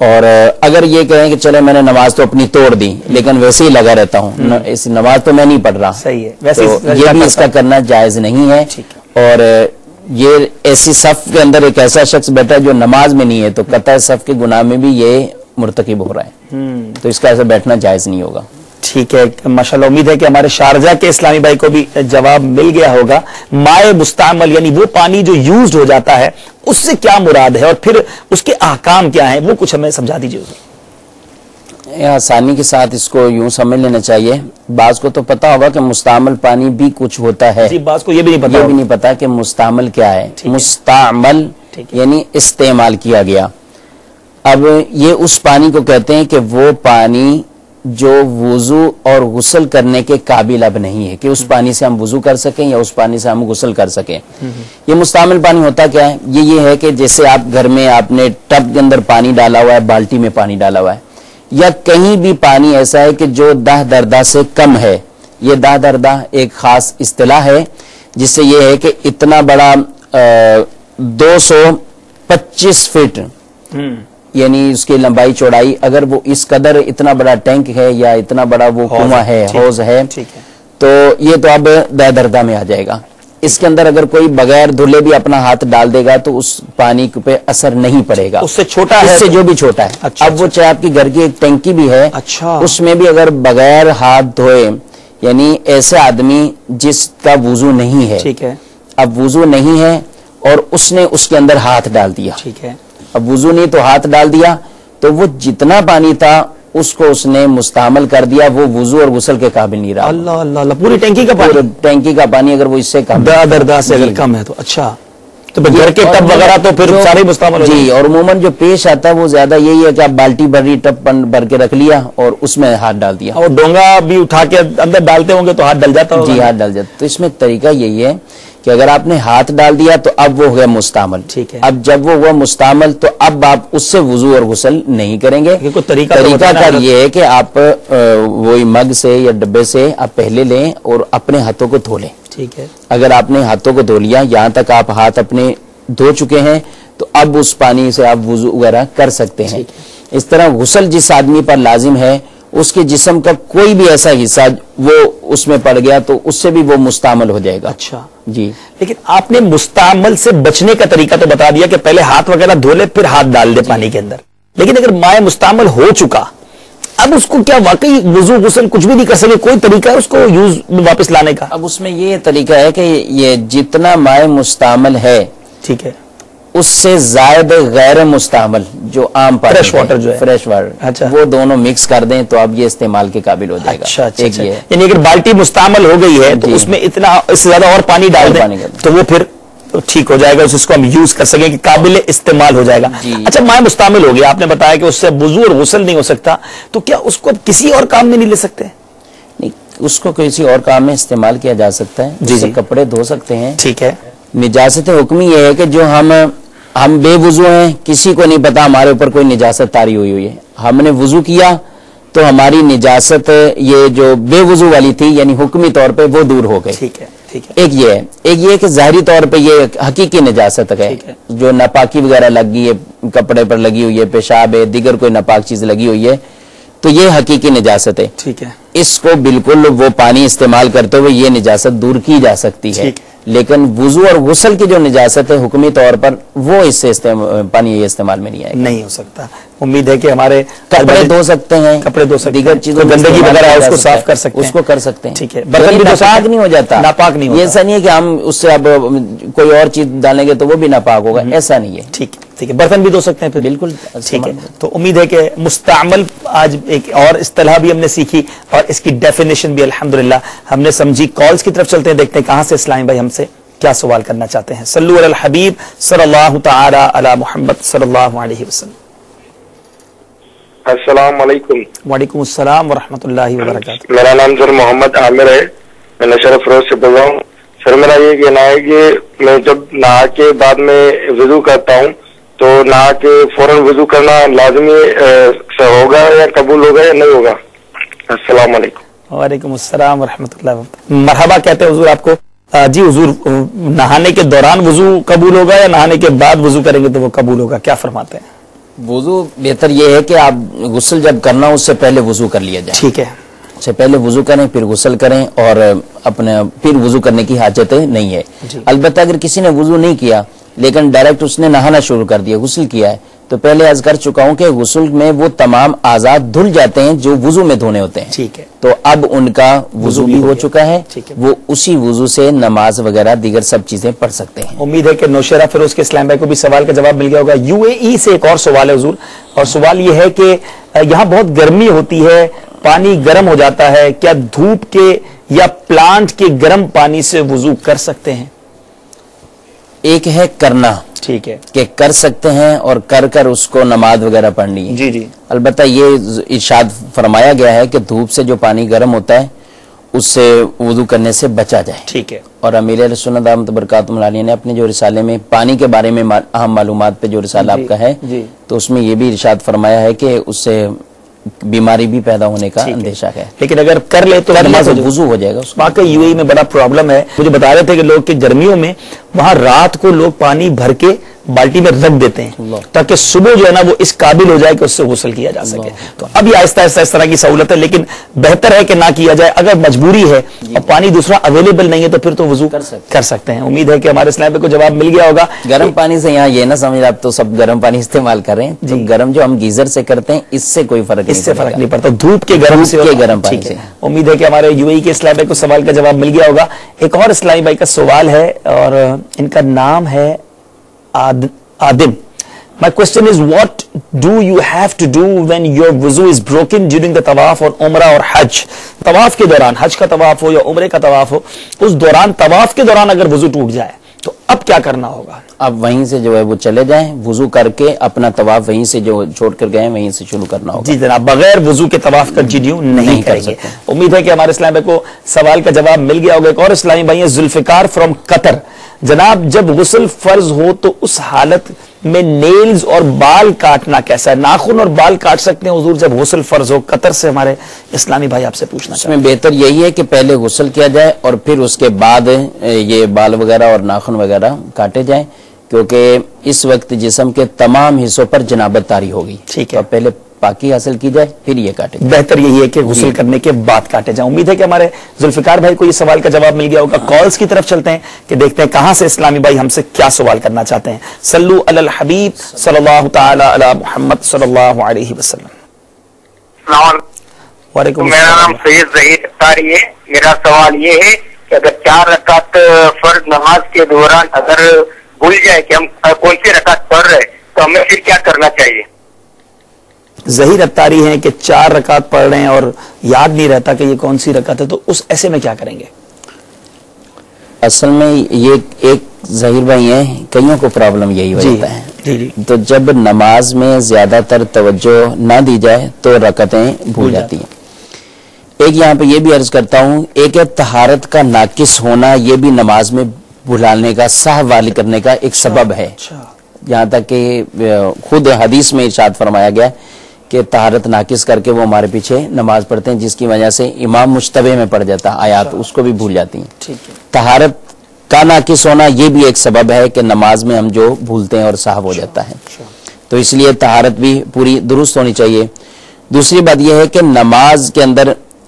اور اگر یہ کہیں کہ چلے میں نے نماز تو اپنی توڑ دی لیکن ویسے ہی لگا رہتا ہوں, اس نماز تو میں نہیں پڑھ رہا, صحیح ہے, ویسے یہ بھی اس کا کرنا جائز نہیں ہے. اور یہ ایسی صف کے اندر ایک ایسا شخص بیٹھا جو نماز میں نہیں ہے تو قطع صف کے گناہ میں بھی یہ مرتکب ہو رہا ہے, تو اس کا ایسا بیٹھنا جائز نہیں ہوگا. ٹھیک ہے, ماشاءاللہ. امید ہے کہ ہمارے شارجہ کے اسلامی بھائی کو بھی جواب مل گیا ہوگا. مائع مستعمل یعنی وہ پانی جو یوزڈ ہو جاتا ہے, اس سے کیا مراد ہے اور پھر اس کے احکام کیا ہیں, وہ کچھ ہمیں سمجھا دیجیے. آسانی کے ساتھ اس کو یوں سمجھ لینا چاہیے. بعض کو تو پتا ہوگا کہ مستعمل پانی بھی کچھ ہوتا ہے, بعض کو یہ بھی نہیں پتا کہ مستعمل کیا ہے. مستعمل یعنی استعمال کیا گیا. اب یہ اس پانی کو کہتے ہیں کہ وہ پانی جو وضو اور غسل کرنے کے قابل اب نہیں ہے کہ اس پانی سے ہم وضو کر سکیں یا اس پانی سے ہم غسل کر سکیں. یہ مستعمل پانی ہوتا کیا ہے؟ یہ ہے کہ جیسے آپ گھر میں آپ نے ٹب کے اندر پانی ڈالا ہوا ہے, بالٹی میں پانی ڈالا ہوا ہے, یا کہیں بھی پانی ایسا ہے کہ جو دہ دردہ سے کم ہے. یہ دہ دردہ ایک خاص اصطلاح ہے جس سے یہ ہے کہ اتنا بڑا 225 فٹ یعنی اس کی لمبائی چوڑائی, اگر وہ اس قدر اتنا بڑا ٹینک ہے یا اتنا بڑا وہ کنواں ہے, حوض ہے, تو یہ تو اب دہ دردہ میں آ جائے گا. اس کے اندر اگر کوئی بغیر دھلے بھی اپنا ہاتھ ڈال دے گا تو اس پانی پہ اثر نہیں پڑے گا. اس سے چھوٹا ہے, اس سے جو بھی چھوٹا ہے. اب وہ چاہے آپ کی گھر کی ایک ٹینکی بھی ہے, اس میں بھی اگر بغیر ہاتھ دھوئے, یعنی ایسے آدمی جس کا وضو نہیں ہے, ٹھیک ہے, اب وضو نہیں ہے اور اس نے اس کے اندر ہاتھ ڈال دیا, ٹھیک ہے, اب وضو نہیں تو ہاتھ ڈال دیا, تو وہ جتنا پانی تھا اس کو اس نے مستعمل کر دیا, وہ وضو اور غسل کے قابل نہیں رہا. اللہ اللہ اللہ, پوری ٹینکی کا پانی, ٹینکی کا پانی اگر وہ اس سے کم دردہ سے اگر کم ہے تو اچھا, تو گھر کے ٹب وغیرہ تو پھر سارے مستعمل ہو. جی, اور عموماً جو پیش آتا ہے وہ زیادہ یہی ہے کہ آپ بالٹی بھری ٹب بھر کے رکھ لیا اور اس میں ہاتھ ڈال دیا, اور ڈونگا بھی اٹھا کے اندر ڈالتے ہوں گے تو ہاتھ ڈل جاتا ہوگا. جی, ہاتھ ڈل جاتا. تو اس میں طریقہ یہی ہے کہ اگر آپ نے ہاتھ ڈال دیا تو اب وہ ہوا مستعمل. ٹھیک ہے, اب جب وہ ہوا مستعمل تو اب آپ اس سے وضو اور غسل نہیں کریں گے. طریقہ کار یہ ہے کہ آپ وہی مگ سے یا ڈبے سے آپ پہلے لیں اور اپنے ہاتھوں کو دھو لیں. ٹھیک ہے, اگر آپ نے ہاتھوں کو دھو لیا, یہاں تک آپ ہاتھ اپنے دھو چکے ہیں, تو اب اس پانی سے آپ وضو وغیرہ کر سکتے ہیں. اس طرح غسل جس آدمی پر لازم ہے, اس کے جسم کا کوئی بھی ایسا حصہ وہ اس میں پڑ گیا تو اس سے بھی وہ مستعمل ہو جائے گا. اچھا جی, لیکن آپ نے مستعمل سے بچنے کا طریقہ تو بتا دیا کہ پہلے ہاتھ وغیرہ دھو لے پھر ہاتھ ڈال دے پانی کے اندر, لیکن اگر مائع مستعمل ہو چکا, اب اس کو کیا واقعی وضو غسل کچھ بھی نہیں کر سکے؟ کوئی طریقہ ہے اس کو یوز واپس لانے کا؟ اب اس میں یہ طریقہ ہے کہ یہ جتنا مائع مستعمل ہے, ٹھیک ہے, اس سے زائد غیر مستعمل جو عام پانی, فریش واٹر جو ہے, فریش واٹر, وہ دونوں مکس کر دیں تو اب یہ استعمال کے قابل ہو جائے گا. اچھا, یعنی اگر بالٹی مستعمل ہو گئی ہے تو اس میں اتنا اس سے زیادہ اور پانی ڈال دیں تو وہ پھر ٹھیک ہو جائے گا, اس کو ہم یوز کر سکیں کہ قابل استعمال ہو جائے گا. اچھا, مائع مستعمل ہو گیا, آپ نے بتایا کہ اس سے وضو اور غسل نہیں ہو سکتا, تو کیا اس کو کسی اور کام میں نہیں لے سکتے؟ نہیں, اس کو کسی اور کام میں استعمال کیا جا سکتا ہے. جس سے کپڑے دھو سکتے ہیں. ٹھیک ہے, نجاست حکمی یہ ہے کہ جو ہم بے وضو ہیں, کسی کو نہیں پتا ہمارے اوپر کوئی نجاست طاری ہوئی ہے, ہم نے وضو کیا تو ہماری نجاست یہ جو بے وضو والی تھی یعنی حکمی طور پہ وہ دور ہو گئی. ٹھیک ہے, ایک یہ ہے, ایک یہ کہ ظاہری طور پہ یہ حقیقی نجاست ہے, جو ناپاکی وغیرہ لگ گئی ہے, کپڑے پر لگی ہوئی ہے, پیشاب ہے, دیگر کوئی ناپاک چیز لگی ہوئی ہے, تو یہ حقیقی نجاست ہے. ٹھیک ہے, اس کو بالکل وہ پانی استعمال کرتے ہوئے یہ نجاست دور کی جا سکتی ہے. لیکن وضو اور غسل کی جو نجاست ہے حکمی طور پر وہ اس سے پانی یہ استعمال میں نہیں آئے گا، نہیں ہو سکتا. امید ہے کہ ہمارے کپڑے دھو سکتے ہیں، کپڑے دھو سکتے ہیں، دیگر چیزوں گندگی وغیرہ اس کو صاف کر سکتے ہیں، اس کو کر سکتے ہیں. ٹھیک ہے. برتن بھی ناپاک نہیں ہو جاتا، ناپاک نہیں ہوتا. یہ ایسا نہیں ہے کہ ہم اس سے اب کوئی اور چیز ڈالیں گے تو وہ بھی ناپاک ہوگا، ایسا نہیں ہے. ٹھیک ہے ٹھیک ہے. برتن بھی دھو سکتے ہیں پھر. بالکل ٹھیک ہے. تو امید ہے کہ مستعمل آج ایک اور اصطلاح بھی ہم نے سیکھی اور اس کی ڈیفینیشن بھی الحمدللہ ہم نے سمجھی. کالز کی طرف چلتے ہیں، دیکھتے ہیں کہاں سے اسلامی بھائی ہم سے کیا سوال کرنا چاہتے ہیں. صلو علی الحبیب صلی اللہ تعالی علی محمد صلی اللہ علیہ وسلم. السلام علیکم. وعلیکم السلام ورحمۃ اللہ وبرکاتہ. میرا نام سر محمد عامر ہے، میں نشر فروز سے بول رہا ہوں. سر میرا یہ کہنا ہے کہ میں جب نہا کے بعد میں وضو کرتا ہوں تو نہا کے فوراً وضو کرنا لازمی ہوگا یا قبول ہوگا یا نہیں ہوگا؟ السلام علیکم. وعلیکم السلام ورحمۃ اللہ وبرکاتہ. مرحبا کہتے ہیں حضور آپ کو. جی حضور، نہانے کے دوران وضو قبول ہوگا یا نہانے کے بعد وضو کریں گے تو وہ قبول ہوگا، کیا فرماتے ہیں؟ وضو بہتر یہ ہے کہ آپ غسل جب کرنا اس سے پہلے وضو کر لیا جائے. ٹھیک ہے. اس سے پہلے وضو کریں پھر غسل کریں، اور اپنے پھر وضو کرنے کی حاجت نہیں ہے. البتہ اگر کسی نے وضو نہیں کیا لیکن ڈائریکٹ اس نے نہانا شروع کر دیا، غسل کیا ہے، تو پہلے عرض کر چکا ہوں کہ غسل میں وہ تمام اعضاء دھل جاتے ہیں جو وضو میں دھونے ہوتے ہیں. ٹھیک ہے. تو اب ان کا وضو بھی ہو چکا ہے، وہ اسی وضو سے نماز وغیرہ دیگر سب چیزیں پڑھ سکتے ہیں. امید ہے کہ نوشیرہ فیروز کے اسلام بھائی کو بھی سوال کا جواب مل گیا ہوگا. یو اے ای سے ایک اور سوال ہے حضور، اور سوال یہ ہے کہ یہاں بہت گرمی ہوتی ہے، پانی گرم ہو جاتا ہے، کیا دھوپ کے یا پلانٹ کے گرم پانی سے وضو کر سکتے ہیں؟ ایک ہے کرنا، ٹھیک ہے، کہ کر سکتے ہیں اور کر کر اس کو نماز وغیرہ پڑھنی ہے. جی جی. البتہ یہ ارشاد فرمایا گیا ہے کہ دھوپ سے جو پانی گرم ہوتا ہے اس سے وضو کرنے سے بچا جائے. ٹھیک ہے. اور امیر اہل سنت دامت برکاتہم العالیہ نے اپنے جو رسالے میں پانی کے بارے میں اہم معلومات پہ جو رسالہ آپ کا ہے تو اس میں یہ بھی ارشاد فرمایا ہے کہ اس سے بیماری بھی پیدا ہونے کا اندیشہ ہے، لیکن اگر کر لے تو وضو ہو جائے گا. واقعی یو اے میں بڑا پرابلم ہے. مجھے بتا رہے تھے کہ لوگ کہ گرمیوں میں وہاں رات کو لوگ پانی بھر کے بالٹی میں رکھ دیتے ہیں تاکہ صبح جو ہے نا وہ اس قابل ہو جائے کہ اس سے غسل کیا جا سکے. تو اب یہ آہستہ آہستہ اس طرح کی سہولت ہے، لیکن بہتر ہے کہ نہ کیا جائے. اگر مجبوری ہے اور پانی دوسرا اویلیبل نہیں ہے تو پھر تو وضو کر سکتے ہیں. امید ہے کہ ہمارے اسلام کو جواب مل گیا ہوگا. گرم پانی سے یہاں یہ نہ سمجھ آپ تو سب گرم پانی استعمال کر رہے ہیں، گرم جو ہم گیزر سے کرتے ہیں اس سے کوئی فرق نہیں پڑتا، دھوپ کے گرم سے گرم پانی سے. امید ہے کہ ہمارے یو اے کے اسلام بھائی کو سوال کا جواب مل گیا ہوگا. ایک اور اسلامی بھائی کا سوال ہے اور ان کا نام ہے آدم. My question is, what do you have to do when your wuzu is broken during the tawaf or umrah or hajj? طواف کے دوران، حج کا طواف ہو یا عمرے کا طواف ہو، اس دوران طواف کے دوران اگر وضو ٹوٹ جائے تو اب کیا کرنا ہوگا؟ اب وہیں سے جو ہے وہ چلے جائیں، وضو کر کے اپنا طواف وہیں سے جو چھوڑ کر گئے وہیں سے شروع کرنا ہوگا. جی جناب، بغیر وضو کے طواف کنٹینیو نہیں کریں گے. امید ہے کہ ہمارے اسلامی بھائی کو سوال کا جواب مل گیا ہوگا. ایک اور اسلامی بھائی ہیں ذوالفقار فرام قطر. جناب، جب غسل فرض ہو تو اس حالت میں نیلز اور بال کاٹنا کیسا ہے؟ ناخن اور بال کاٹ سکتے ہیں حضور جب غسل فرض ہو؟ قطر سے ہمارے اسلامی بھائی آپ سے پوچھنا چاہتے ہیں. اس میں بہتر یہی ہے کہ پہلے غسل کیا جائے اور پھر اس کے بعد یہ بال وغیرہ اور ناخن وغیرہ کاٹے جائیں، کیونکہ اس وقت جسم کے تمام حصوں پر جنابت طاری ہوگی. ٹھیک ہے. پہلے پاکی حاصل کی جائے پھر یہ کاٹے جائے. بہتر یہی ہے کہ غسل کرنے کے بعد کاٹے جائیں. امید ہے کہ ہمارے ذوالفقار بھائی کو یہ سوال کا جواب مل گیا ہوگا. کالز کی طرف چلتے ہیں کہ دیکھتے ہیں کہاں سے اسلامی بھائی ہم سے کیا سوال کرنا چاہتے ہیں. صلو علی الحبیب صلی اللہ تعالی علی محمد صلی اللہ علیہ وسلم. وعلیکم. میرا نام سید ظہیر اختاری ہے. میرا سوال یہ ہے کہ اگر 4 رکعت فرض نماز کے دوران اگر بھول جائے کہ ہم کون سی رکعت پڑھ رہے تو ہمیں پھر کیا کرنا چاہیے؟ ظہیر اختاری ہیں کہ 4 رکعت پڑھ رہے ہیں اور یاد نہیں رہتا کہ یہ کون سی رکعت ہے، تو اس ایسے میں کیا کریں گے؟ اصل میں یہ ایک ظہیر بھائی ہیں، کئیوں کو پرابلم یہی ہوتا ہے. تو جب نماز میں زیادہ تر توجہ نہ دی جائے تو رکعتیں بھول جاتی ہیں. ایک یہاں پہ یہ بھی عرض کرتا ہوں، ایک ہے طہارت کا ناقص ہونا، یہ بھی نماز میں بھلانے کا، سہو والی کرنے کا ایک سبب ہے. یہاں تک کہ خود حدیث میں ارشاد فرمایا گیا کہ طہارت ناقص کر کے وہ ہمارے پیچھے نماز پڑھتے ہیں، جس کی وجہ سے امام مشتبہ میں پڑ جاتا ہے آیات، اس کو بھی بھول جاتی ہیں. طہارت کا ناقص ہونا یہ بھی ایک سبب ہے کہ نماز میں ہم جو بھولتے ہیں اور سہو ہو جاتا ہے. تو اس لیے طہارت بھی پوری درست ہونی چاہیے. دوسری بات یہ ہے کہ نماز کے اندر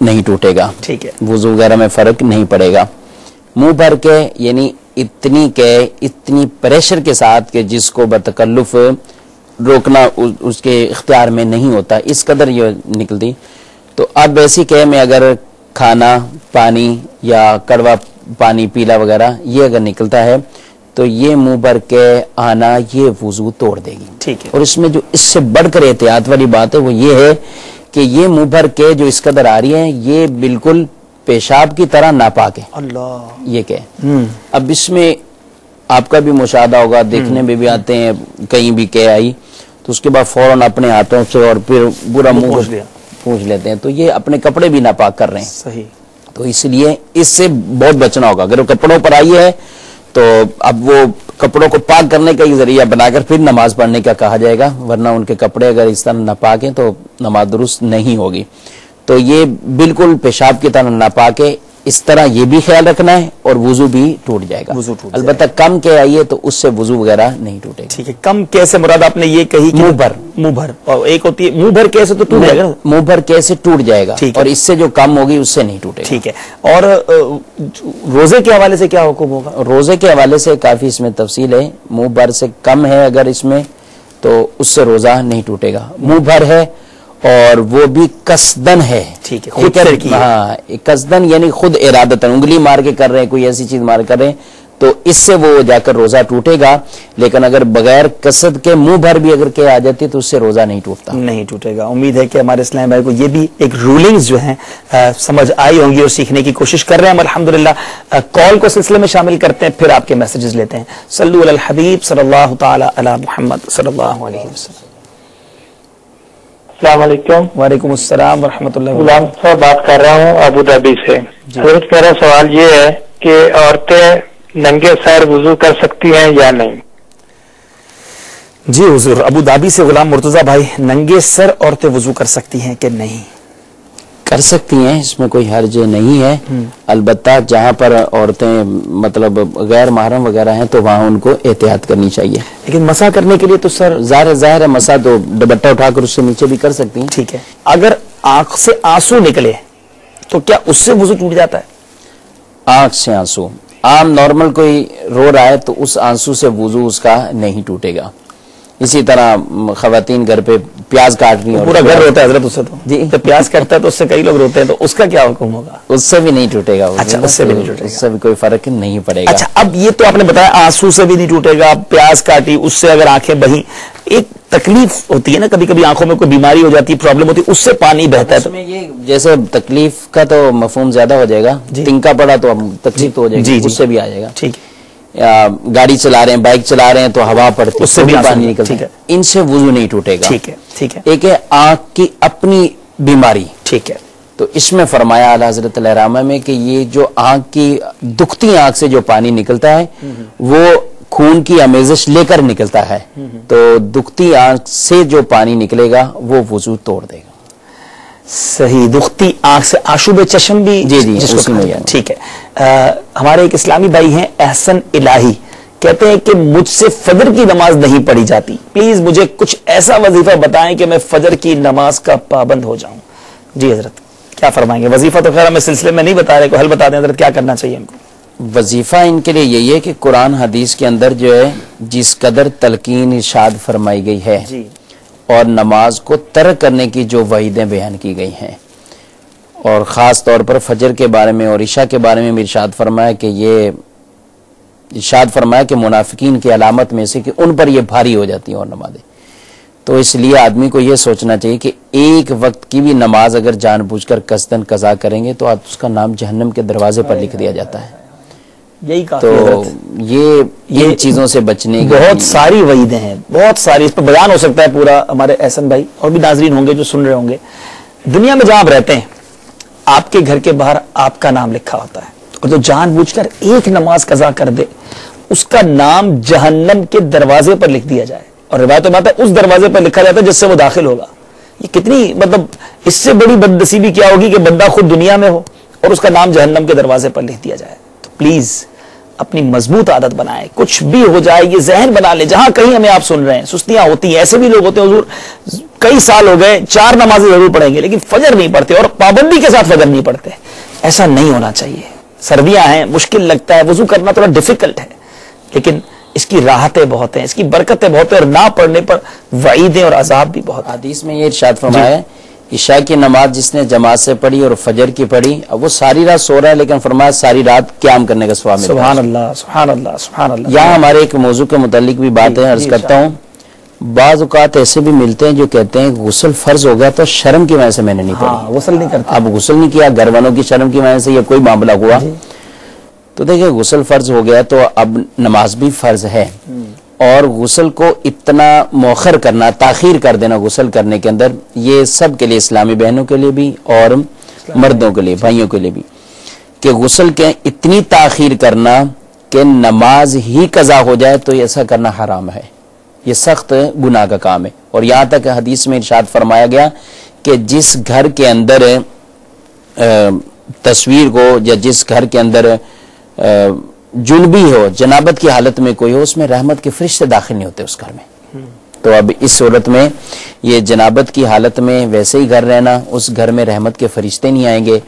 نہیں ٹوٹے گا، ٹھیک ہے، وضو وغیرہ میں فرق نہیں پڑے گا. منہ بھر کے یعنی اتنی پریشر کے ساتھ کہ جس کو بتکلف روکنا اس کے اختیار میں نہیں ہوتا، اس قدر یہ نکلتی. تو اب ایسی کہ میں اگر کھانا پانی یا کڑوا پانی پیلا وغیرہ یہ اگر نکلتا ہے تو یہ منہ بھر کے آنا یہ وضو توڑ دے گی. ٹھیک ہے. اور اس میں جو اس سے بڑھ کر احتیاط والی بات ہے وہ یہ ہے کہ یہ منہ بھر کے جو اس قدر آ رہی ہیں یہ بالکل پیشاب کی طرح ناپاک ہے. اللہ یہ کہ اب اس میں آپ کا بھی مشاہدہ ہوگا، دیکھنے میں بھی آتے ہیں کہیں بھی کہ آئی تو اس کے بعد فوراً اپنے ہاتھوں سے اور پھر برا منہ پوچھ لیتے ہیں، تو یہ اپنے کپڑے بھی ناپاک کر رہے ہیں. صحیح. تو اس لیے اس سے بہت بچنا ہوگا. اگر وہ کپڑوں پر آئی ہے تو اب وہ کپڑوں کو پاک کرنے کا ہی ذریعہ بنا کر پھر نماز پڑھنے کا کہا جائے گا، ورنہ ان کے کپڑے اگر اس طرح ناپاک ہیں تو نماز درست نہیں ہوگی. تو یہ بالکل پیشاب کی طرح ناپاک ہے، اس طرح یہ بھی خیال رکھنا ہے اور وضو بھی ٹوٹ جائے گا. البتہ کم کے آئیے تو اس سے وضو وغیرہ نہیں ٹوٹے گا. ٹھیک ہے. کم کیسے مراد آپ نے یہ کہی کہ منہ بھر اور ایک ہوتی ہے منہ بھر کیسے تو ٹوٹ جائے گا، منہ بھر کیسے ٹوٹ جائے گا اور اس سے جو کم ہوگی اس سے نہیں ٹوٹے گا. ٹھیک ہے. اور روزے کے حوالے سے کیا حکم ہوگا؟ روزے کے حوالے سے کافی اس میں تفصیل ہے. منہ بھر سے کم ہے اگر اس میں تو اس سے روزہ نہیں ٹوٹے گا. منہ بھر ہے اور وہ بھی قصدن ہے. ٹھیک ہے. خود سے کی. ہاں قصدن یعنی خود ارادتاً انگلی مار کے کر رہے ہیں، کوئی ایسی چیز مار کر رہے ہیں تو اس سے وہ جا کر روزہ ٹوٹے گا. لیکن اگر بغیر قصد کے منہ بھر بھی اگر کہ آ جاتی تو اس سے روزہ نہیں ٹوٹتا، نہیں ٹوٹے گا. امید ہے کہ ہمارے اسلام بھائی کو یہ بھی ایک رولنگز جو ہیں سمجھ آئی ہوں گی اور سیکھنے کی کوشش کر رہے ہیں. الحمدللہ کال کو سلسلے میں شامل کرتے ہیں، پھر آپ کے میسیجز لیتے ہیں. صلو علی الحبیب صلی اللہ تعالی علی محمد صلی اللہ علیہ وسلم. السلام علیکم. وعلیکم السلام ورحمۃ اللہ. غلام صاحب بات کر رہا ہوں ابو ظبی سے. حضرت میرا سوال یہ ہے کہ عورتیں ننگے سر وضو کر سکتی ہیں یا نہیں؟ جی حضور، ابو ظبی سے غلام مرتضی بھائی، ننگے سر عورتیں وضو کر سکتی ہیں کہ نہیں؟ کر سکتی ہیں، اس میں کوئی حرج نہیں ہے. البتہ جہاں پر عورتیں مطلب غیر محرم وغیرہ ہیں تو وہاں ان کو احتیاط کرنی چاہیے. لیکن مسح کرنے کے لیے تو سر ظاہر ہے مسح تو دوپٹہ اٹھا کر اس سے نیچے بھی کر سکتی ہیں. ٹھیک ہے. اگر آنکھ سے آنسو نکلے تو کیا اس سے وضو ٹوٹ جاتا ہے؟ آنکھ سے آنسو عام نارمل کوئی رو رہا ہے تو اس آنسو سے وضو اس کا نہیں ٹوٹے گا. اسی طرح خواتین گھر پہ پیاز کاٹ رہی ہیں، پورا گھر روتا ہے حضرت اس سے تو جی پیاز کٹتا ہے تو اس سے کئی لوگ روتے ہیں، تو اس کا کیا حکم ہوگا؟ اس سے بھی نہیں ٹوٹے گا. اچھا اس سے بھی نہیں ٹوٹے گا، اس سے بھی کوئی فرق نہیں پڑے گا. اچھا اب یہ تو آپ نے بتایا آنسو سے بھی نہیں ٹوٹے گا، پیاز کاٹی اس سے اگر آنکھیں بہیں، ایک تکلیف ہوتی ہے نا کبھی کبھی آنکھوں میں کوئی بیماری ہو جاتی ہے، پرابلم ہوتی ہے، اس سے پانی بہتا ہے. اس میں یہ جیسے تکلیف کا تو مفہوم زیادہ ہو جائے گا، تنکا پڑا تو تکلیف تو ہو جائے گی، اس سے بھی آ جائے گا. ٹھیک ہے. گاڑی چلا رہے ہیں، بائک چلا رہے ہیں تو ہوا پڑتی اس سے بھی پانی نکلتا ہے، ان سے وضو نہیں ٹوٹے گا. ٹھیک ہے. ٹھیک ہے. ایک ہے آنکھ کی اپنی بیماری. ٹھیک ہے. تو اس میں فرمایا اعلیٰ حضرت الرحمہ میں کہ یہ جو آنکھ کی دکھتی آنکھ سے جو پانی نکلتا ہے وہ خون کی آمیزش لے کر نکلتا ہے، تو دکھتی آنکھ سے جو پانی نکلے گا وہ وضو توڑ دے گا. صحیح. دکھتی آنکھ سے آشوب چشم بھی جی جس کو اسی میں. ٹھیک ہے. ہمارے ایک اسلامی بھائی ہیں احسن الہی، کہتے ہیں کہ مجھ سے فجر کی نماز نہیں پڑھی جاتی، پلیز مجھے کچھ ایسا وظیفہ بتائیں کہ میں فجر کی نماز کا پابند ہو جاؤں. جی حضرت کیا فرمائیں گے؟ وظیفہ تو خیر ہمیں سلسلے میں نہیں بتا رہے، کو حل بتا دیں حضرت، کیا کرنا چاہیے ان کو؟ وظیفہ ان کے لیے یہی ہے کہ قرآن حدیث کے اندر جو ہے جس قدر تلقین ارشاد فرمائی گئی ہے جی، اور نماز کو ترک کرنے کی جو وعیدیں بیان کی گئی ہیں، اور خاص طور پر فجر کے بارے میں اور عشاء کے بارے میں بھی ارشاد فرمایا کہ یہ ارشاد فرمایا کہ منافقین کی علامت میں سے کہ ان پر یہ بھاری ہو جاتی ہیں اور نمازیں. تو اس لیے آدمی کو یہ سوچنا چاہیے کہ ایک وقت کی بھی نماز اگر جان بوجھ کر قصدن قضا کریں گے تو اس کا نام جہنم کے دروازے پر لکھ دیا جاتا ہے. یہی تو یہ چیزوں سے بچنے کی بہت ساری وعیدیں ہیں، بہت ساری، اس پر بیان ہو سکتا ہے پورا. ہمارے احسن بھائی اور بھی ناظرین ہوں گے جو سن رہے ہوں گے، دنیا میں جہاں آپ رہتے ہیں آپ کے گھر کے باہر آپ کا نام لکھا ہوتا ہے، اور جو جان بوجھ کر ایک نماز قضا کر دے اس کا نام جہنم کے دروازے پر لکھ دیا جائے، اور روایت میں آتا ہے اس دروازے پر لکھا جاتا ہے جس سے وہ داخل ہوگا. یہ کتنی مطلب اس سے بڑی بدنصیبی کیا ہوگی کہ بندہ خود دنیا میں ہو اور اس کا نام جہنم کے دروازے پر لکھ دیا جائے. تو پلیز اپنی مضبوط عادت بنائیں. کچھ بھی ہو جائے یہ ذہن بنا لیں, جہاں کہیں ہمیں آپ سن رہے ہیں سستیاں ہوتی ہیں, ایسے بھی لوگ ہوتے ہیں حضور کئی سال ہو گئے 4 نمازیں ضرور پڑھیں گے لیکن فجر نہیں پڑھتے اور پابندی کے ساتھ فجر نہیں پڑھتے. ایسا نہیں ہونا چاہیے. سردیاں ہیں, مشکل لگتا ہے, وضو کرنا تھوڑا ڈیفیکلٹ ہے, لیکن اس کی راحتیں بہت ہیں, اس کی برکتیں بہت ہیں, اور نہ پڑھنے پر وعیدیں اور عذاب بھی بہت. حدیث میں یہ ارشاد فرمایا ہے عشاء کی نماز جس نے جماعت سے پڑھی اور فجر کی پڑھی, اب وہ ساری رات سو رہا ہے لیکن فرمایا ساری رات قیام کرنے کا ثواب ملتا ہے. سبحان اللہ سبحان اللہ سبحان اللہ. یہاں ہمارے ایک موضوع کے متعلق بھی بات ہے, عرض کرتا ہوں. بعض اوقات ایسے بھی ملتے ہیں جو کہتے ہیں غسل فرض ہو گیا تو شرم کی وجہ سے میں نے نہیں پڑھی. غسل نہیں کرتا, اب غسل نہیں کیا, گھر والوں کی شرم کی وجہ سے یا کوئی معاملہ ہوا تو دیکھیں غسل فرض ہو گیا تو اب نماز بھی فرض ہے, اور غسل کو اتنا مؤخر کرنا, تاخیر کر دینا غسل کرنے کے اندر, یہ سب کے لیے, اسلامی بہنوں کے لیے بھی اور مردوں کے لیے, بھائیوں کے لیے بھی, کہ غسل کے اتنی تاخیر کرنا کہ نماز ہی قضا ہو جائے تو ایسا کرنا حرام ہے, یہ سخت گناہ کا کام ہے. اور یہاں تک حدیث میں ارشاد فرمایا گیا کہ جس گھر کے اندر تصویر کو یا جس گھر کے اندر جنبی ہو, جنابت کی حالت میں کوئی ہو, اس میں رحمت کے فرشتے داخل نہیں ہوتے اس گھر میں. تو اب اس صورت میں یہ جنابت کی حالت میں ویسے ہی گھر رہنا, اس گھر میں رحمت کے فرشتے نہیں آئیں گے,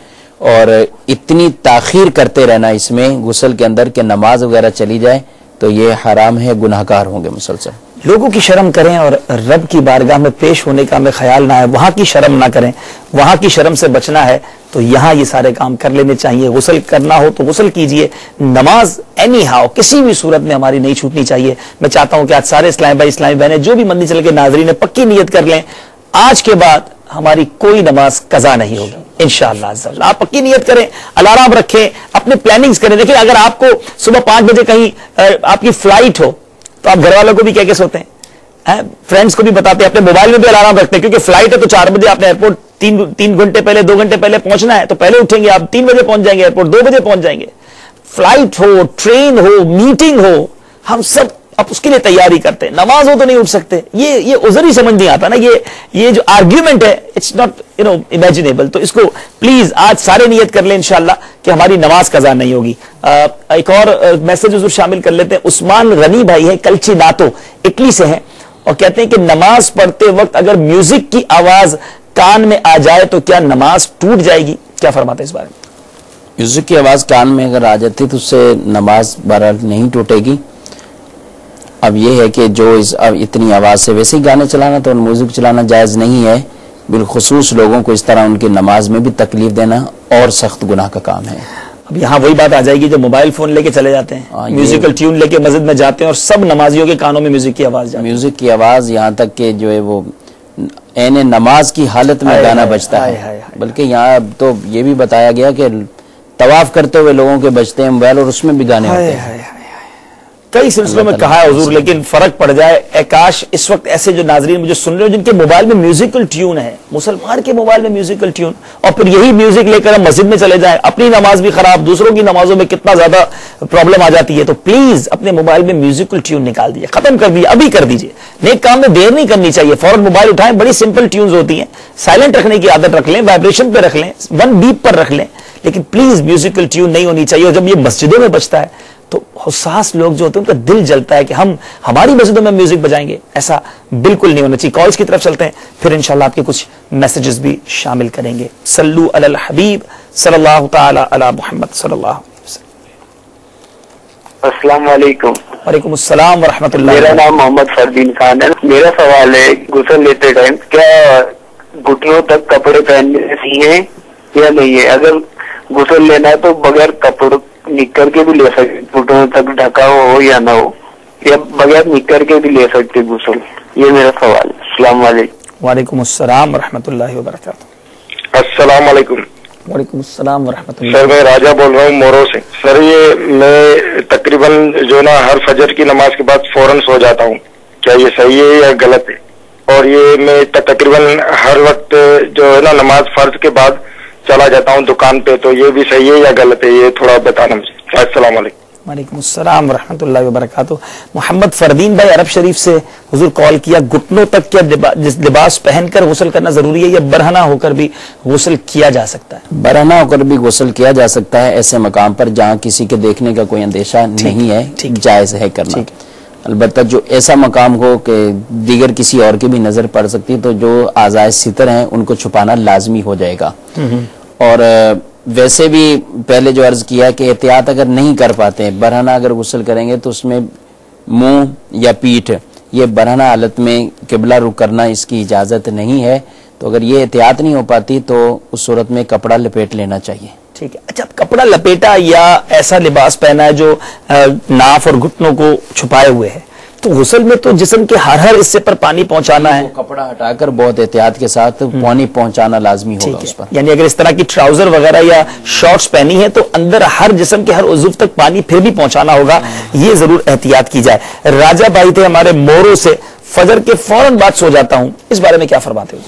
اور اتنی تاخیر کرتے رہنا اس میں غسل کے اندر کہ نماز وغیرہ چلی جائے تو یہ حرام ہے, گناہگار ہوں گے مسلسل. لوگوں کی شرم کریں اور رب کی بارگاہ میں پیش ہونے کا ہمیں خیال نہ ہے, وہاں کی شرم نہ کریں, وہاں کی شرم سے بچنا ہے تو یہاں یہ سارے کام کر لینے چاہیے. غسل کرنا ہو تو غسل کیجئے, نماز اینی ہاؤ کسی بھی صورت میں ہماری نہیں چھوٹنی چاہیے. میں چاہتا ہوں کہ آج سارے اسلامی بھائی اسلامی بہنیں جو بھی مندی چل کے ناظرین پکی نیت کر لیں, آج کے بعد ہماری کوئی نماز قضا نہیں ہوگی انشاءاللہ عزوجل. آپ پکی نیت کریں, الارم رکھیں, اپنے پلاننگز کریں. دیکھیں اگر آپ کو صبح 5 بجے کہیں آپ کی فلائٹ ہو تو آپ گھر والوں کو بھی کہہ کے سوتے ہیں, فرینڈس کو بھی بتاتے ہیں, اپنے موبائل میں بھی الارم رکھتے ہیں, کیونکہ فلائٹ ہے تو 4 بجے آپ نے ایئرپورٹ 3 گھنٹے پہلے 2 گھنٹے پہلے پہنچنا ہے, تو پہلے اٹھیں گے آپ, 3 بجے پہنچ جائیں گے ایئرپورٹ, 2 بجے پہنچ جائیں گے. فلائٹ ہو, ٹرین ہو, میٹنگ ہو, ہم سب اب اس کے لیے تیاری کرتے ہیں. نماز ہو تو نہیں اٹھ سکتے, یہ عذر ہی سمجھ نہیں آتا نا, یہ جو آرگیومنٹ ہے اٹس ناٹ امیجنیبل. تو اس کو پلیز آج سارے نیت کر لیں انشاءاللہ کہ ہماری نماز قضا نہیں ہوگی. ایک اور میسج حضور شامل کر لیتے ہیں. عثمان غنی بھائی ہے کلچی ناتو اٹلی سے ہیں, اور کہتے ہیں کہ نماز پڑھتے وقت اگر میوزک کی آواز کان میں آ جائے تو کیا نماز ٹوٹ جائے گی؟ کیا فرماتے ہیں اس بارے میں؟ میوزک کی آواز کان میں اگر آ جاتی تو اس سے نماز بہرحال نہیں ٹوٹے گی. اب یہ ہے کہ جو اتنی آواز سے ویسے ہی گانے چلانا تو میوزک چلانا جائز نہیں ہے, بالخصوص لوگوں کو اس طرح ان کی نماز میں بھی تکلیف دینا اور سخت گناہ کا کام ہے. اب یہاں وہی بات آ جائے گی جو موبائل فون لے کے چلے جاتے ہیں, میوزیکل ٹیون لے کے مسجد میں جاتے ہیں اور سب نمازیوں کے کانوں میں میوزک کی آواز جاتی ہے. میوزک کی آواز یہاں تک کہ جو ہے وہ عین نماز کی حالت میں گانا بجتا ہے. بلکہ یہاں تو یہ بھی بتایا گیا کہ طواف کرتے ہوئے لوگوں کے بجتے ہیں موبائل, اور اس میں بھی گانے ہوتے ہیں. کئی سلسلوں میں کہا ہے حضور, لیکن فرق پڑ جائے. کاش اس وقت ایسے جو ناظرین مجھے سن رہے ہو جن کے موبائل میں میوزیکل ٹیون ہے, مسلمان کے موبائل میں میوزیکل ٹیون, اور پھر یہی میوزک لے کر ہم مسجد میں چلے جائیں, اپنی نماز بھی خراب, دوسروں کی نمازوں میں کتنا زیادہ پرابلم آ جاتی ہے. تو پلیز اپنے موبائل میں میوزیکل ٹیون نکال دیجیے, ختم کر دیجیے, ابھی کر دیجیے. نیک کام میں دیر نہیں کرنی چاہیے, فوراً موبائل اٹھائیں. بڑی سمپل ٹیونز ہوتی ہیں, سائلنٹ رکھنے کی عادت رکھ لیں, وائبریشن پہ رکھ لیں, 1 بیپ پر رکھ لیں, لیکن پلیز میوزیکل ٹیون نہیں ہونی چاہیے. اور جب یہ مسجدوں میں بجتا ہے تو حساس لوگ جو ہوتے ہیں ان کا دل جلتا ہے کہ ہم ہماری مسجدوں میں میوزک بجائیں گے. ایسا بالکل نہیں ہونا چاہیے. کالز کی طرف چلتے ہیں, پھر انشاءاللہ آپ کے کچھ میسیجز بھی شامل کریں گے. صلو علی الحبیب صلی اللہ تعالی علی محمد صلی اللہ علیہ وسلم. السلام علیکم. وعلیکم السلام ورحمۃ اللہ. میرا نام محمد فردین خان ہے. میرا سوال ہے, غسل لیتے ٹائم کیا گھٹنوں تک کپڑے پہننے صحیح ہیں یا نہیں ہے؟ اگر غسل لینا ہے تو بغیر کپڑے نکر کے بھی لے سکتے, گھٹنوں تک ڈھکا ہو یا نہ ہو, یا بغیر نکر کے بھی لے سکتے غسل؟ یہ میرا سوال ہے. السلام علیکم. وعلیکم السلام ورحمۃ اللہ وبرکاتہ. السلام علیکم. وعلیکم السلام ورحمۃ اللہ. سر میں راجہ بول رہا ہوں مورو سے. سر یہ میں تقریباً جو نا ہر فجر کی نماز کے بعد فوراً سو جاتا ہوں, کیا یہ صحیح ہے یا غلط ہے؟ اور یہ میں تقریباً ہر وقت جو ہے نا نماز فرض کے بعد چلا جاتا ہوں دکان پہ, تو یہ بھی صحیح ہے یا غلط ہے؟ یہ تھوڑا بتانا مجھے. السلام علیکم. وعلیکم السلام ورحمۃ اللہ وبرکاتہ. محمد فردین بھائی عرب شریف سے حضور کال کیا, گھٹنوں تک کیا لباس پہن کر غسل کرنا ضروری ہے یا برہنہ ہو کر بھی غسل کیا جا سکتا ہے؟ برہنہ ہو کر بھی غسل کیا جا سکتا ہے ایسے مقام پر جہاں کسی کے دیکھنے کا کوئی اندیشہ نہیں ہے, جائز ہے کرنا. البتہ جو ایسا مقام ہو کہ دیگر کسی اور کی بھی نظر پڑ سکتی تو جو اعضائے ستر ہیں ان کو چھپانا لازمی ہو جائے گا. اور ویسے بھی پہلے جو عرض کیا کہ احتیاط اگر نہیں کر پاتے ہیں, برہنہ اگر غسل کریں گے تو اس میں منہ یا پیٹھ یہ برہنہ حالت میں قبلہ رخ کرنا اس کی اجازت نہیں ہے. تو اگر یہ احتیاط نہیں ہو پاتی تو اس صورت میں کپڑا لپیٹ لینا چاہیے. ٹھیک ہے. اچھا, کپڑا لپیٹا یا ایسا لباس پہنا ہے جو ناف اور گھٹنوں کو چھپائے ہوئے ہے, تو غسل میں تو جسم کے ہر حصے پر پانی پہنچانا ہے, کپڑا ہٹا کر بہت احتیاط کے ساتھ پانی پہنچانا لازمی ہوگا اس پر. یعنی اگر اس طرح کی ٹراؤزر وغیرہ یا شارٹس پہنی ہے تو اندر ہر جسم کے ہر عضو تک پانی پھر بھی پہنچانا ہوگا, یہ ضرور احتیاط کی جائے. راجہ بھائی تھے ہمارے مورو سے, فجر کے فوراً بعد سو جاتا ہوں, اس بارے میں کیا فرماتے ہو؟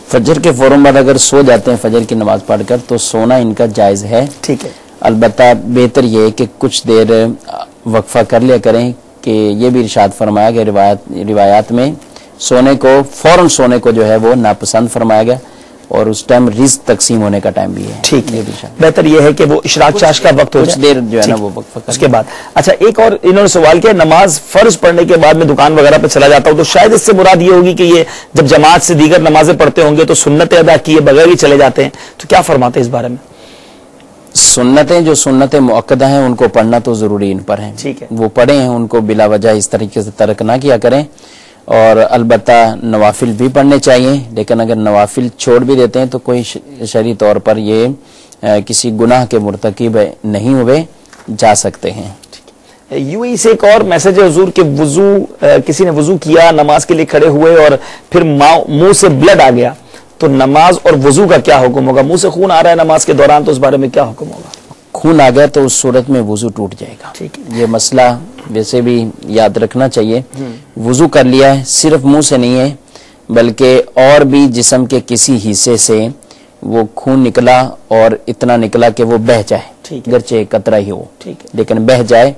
فجر کے فوراً بعد اگر سو جاتے ہیں فجر کی نماز پڑھ کر تو سونا ان کا جائز ہے. ٹھیک ہے. البتہ بہتر یہ ہے کہ کچھ دیر وقفہ کر لیا کریں, کہ یہ بھی ارشاد فرمایا کہ روایات میں سونے کو فوراً سونے کو جو ہے وہ ناپسند فرمایا گیا, اور اس ٹائم رزق تقسیم ہونے کا ٹائم بھی ہے. ٹھیک ہے, بہتر یہ ہے کہ وہ اشراق چاش کا وقت ہو جائے, کچھ دیر جو ہے نا وہ وقفہ اس کے بعد. اچھا, ایک اور انہوں نے سوال کیا, نماز فرض پڑھنے کے بعد میں دکان وغیرہ پہ چلا جاتا ہوں تو شاید اس سے مراد یہ ہوگی کہ یہ جب جماعت سے دیگر نمازیں پڑھتے ہوں گے تو سنتیں ادا کیے بغیر ہی چلے جاتے ہیں, تو کیا فرماتے ہیں اس بارے میں؟ سنتیں جو سنتیں مؤکدہ ہیں ان کو پڑھنا تو ضروری ان پر ہیں, وہ پڑھیں ہیں, ان کو بلا وجہ اس طریقے سے ترک نہ کیا کریں. اور البتہ نوافل بھی پڑھنے چاہیے, لیکن اگر نوافل چھوڑ بھی دیتے ہیں تو کوئی شرعی طور پر یہ کسی گناہ کے مرتکب نہیں ہوئے جا سکتے ہیں. یو ای سے ایک اور میسج ہے حضور کہ وضو, کسی نے وضو کیا, نماز کے لیے کھڑے ہوئے اور پھر منہ سے بلڈ آ گیا, تو نماز اور وضو کا کیا حکم ہوگا؟ منہ سے خون آ رہا ہے نماز کے دوران, تو اس بارے میں کیا حکم ہوگا؟ خون آ گیا تو اس صورت میں وضو ٹوٹ جائے گا. یہ مسئلہ ویسے بھی یاد رکھنا چاہیے. وضو کر لیا ہے, صرف منہ سے نہیں ہے بلکہ اور بھی جسم کے کسی حصے سے وہ خون نکلا اور اتنا نکلا کہ وہ بہہ جائے, گرچہ قطرہ ہی ہو لیکن بہہ جائے,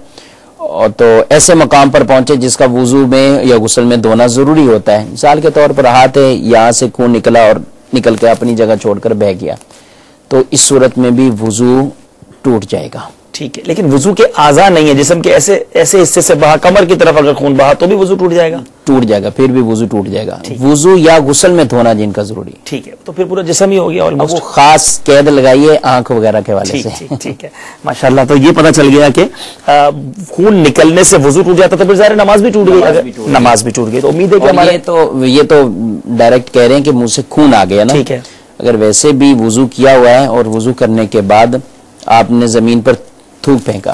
اور تو ایسے مقام پر پہنچے جس کا وضو میں یا غسل میں دھونا ضروری ہوتا ہے. مثال کے طور پر ہاتھ ہے, یہاں سے خون نکلا اور نکل کے اپنی جگہ چھوڑ کر بہہ گیا, تو اس صورت میں بھی وضو ٹوٹ جائے گا. ٹھیک ہے, لیکن وضو کے اعضاء نہیں ہے جسم کے ایسے حصے سے بہا, کمر کی طرف اگر خون بہا تو بھی وضو ٹوٹ جائے گا؟ ٹوٹ جائے گا, پھر بھی وضو ٹوٹ جائے گا. وضو یا غسل میں دھونا جن کا ضروری. ٹھیک ہے, تو پھر پورا جسم ہی ہو گیا. اور وہ خاص قید لگائیے آنکھ وغیرہ کے والے سے. ٹھیک ہے, ماشاءاللہ. تو یہ پتہ چل گیا کہ خون نکلنے سے وضو ٹوٹ جاتا تھا, پھر ظاہر نماز بھی ٹوٹ گئی. نماز بھی ٹوٹ گئی, تو امید ہے کہ ہمارے یہ تو ڈائریکٹ کہہ رہے ہیں کہ منہ سے خون آ گیا نا. ٹھیک ہے, اگر ویسے بھی وضو کیا ہوا ہے اور وضو کرنے کے بعد آپ نے زمین پر تھوک پھینکا,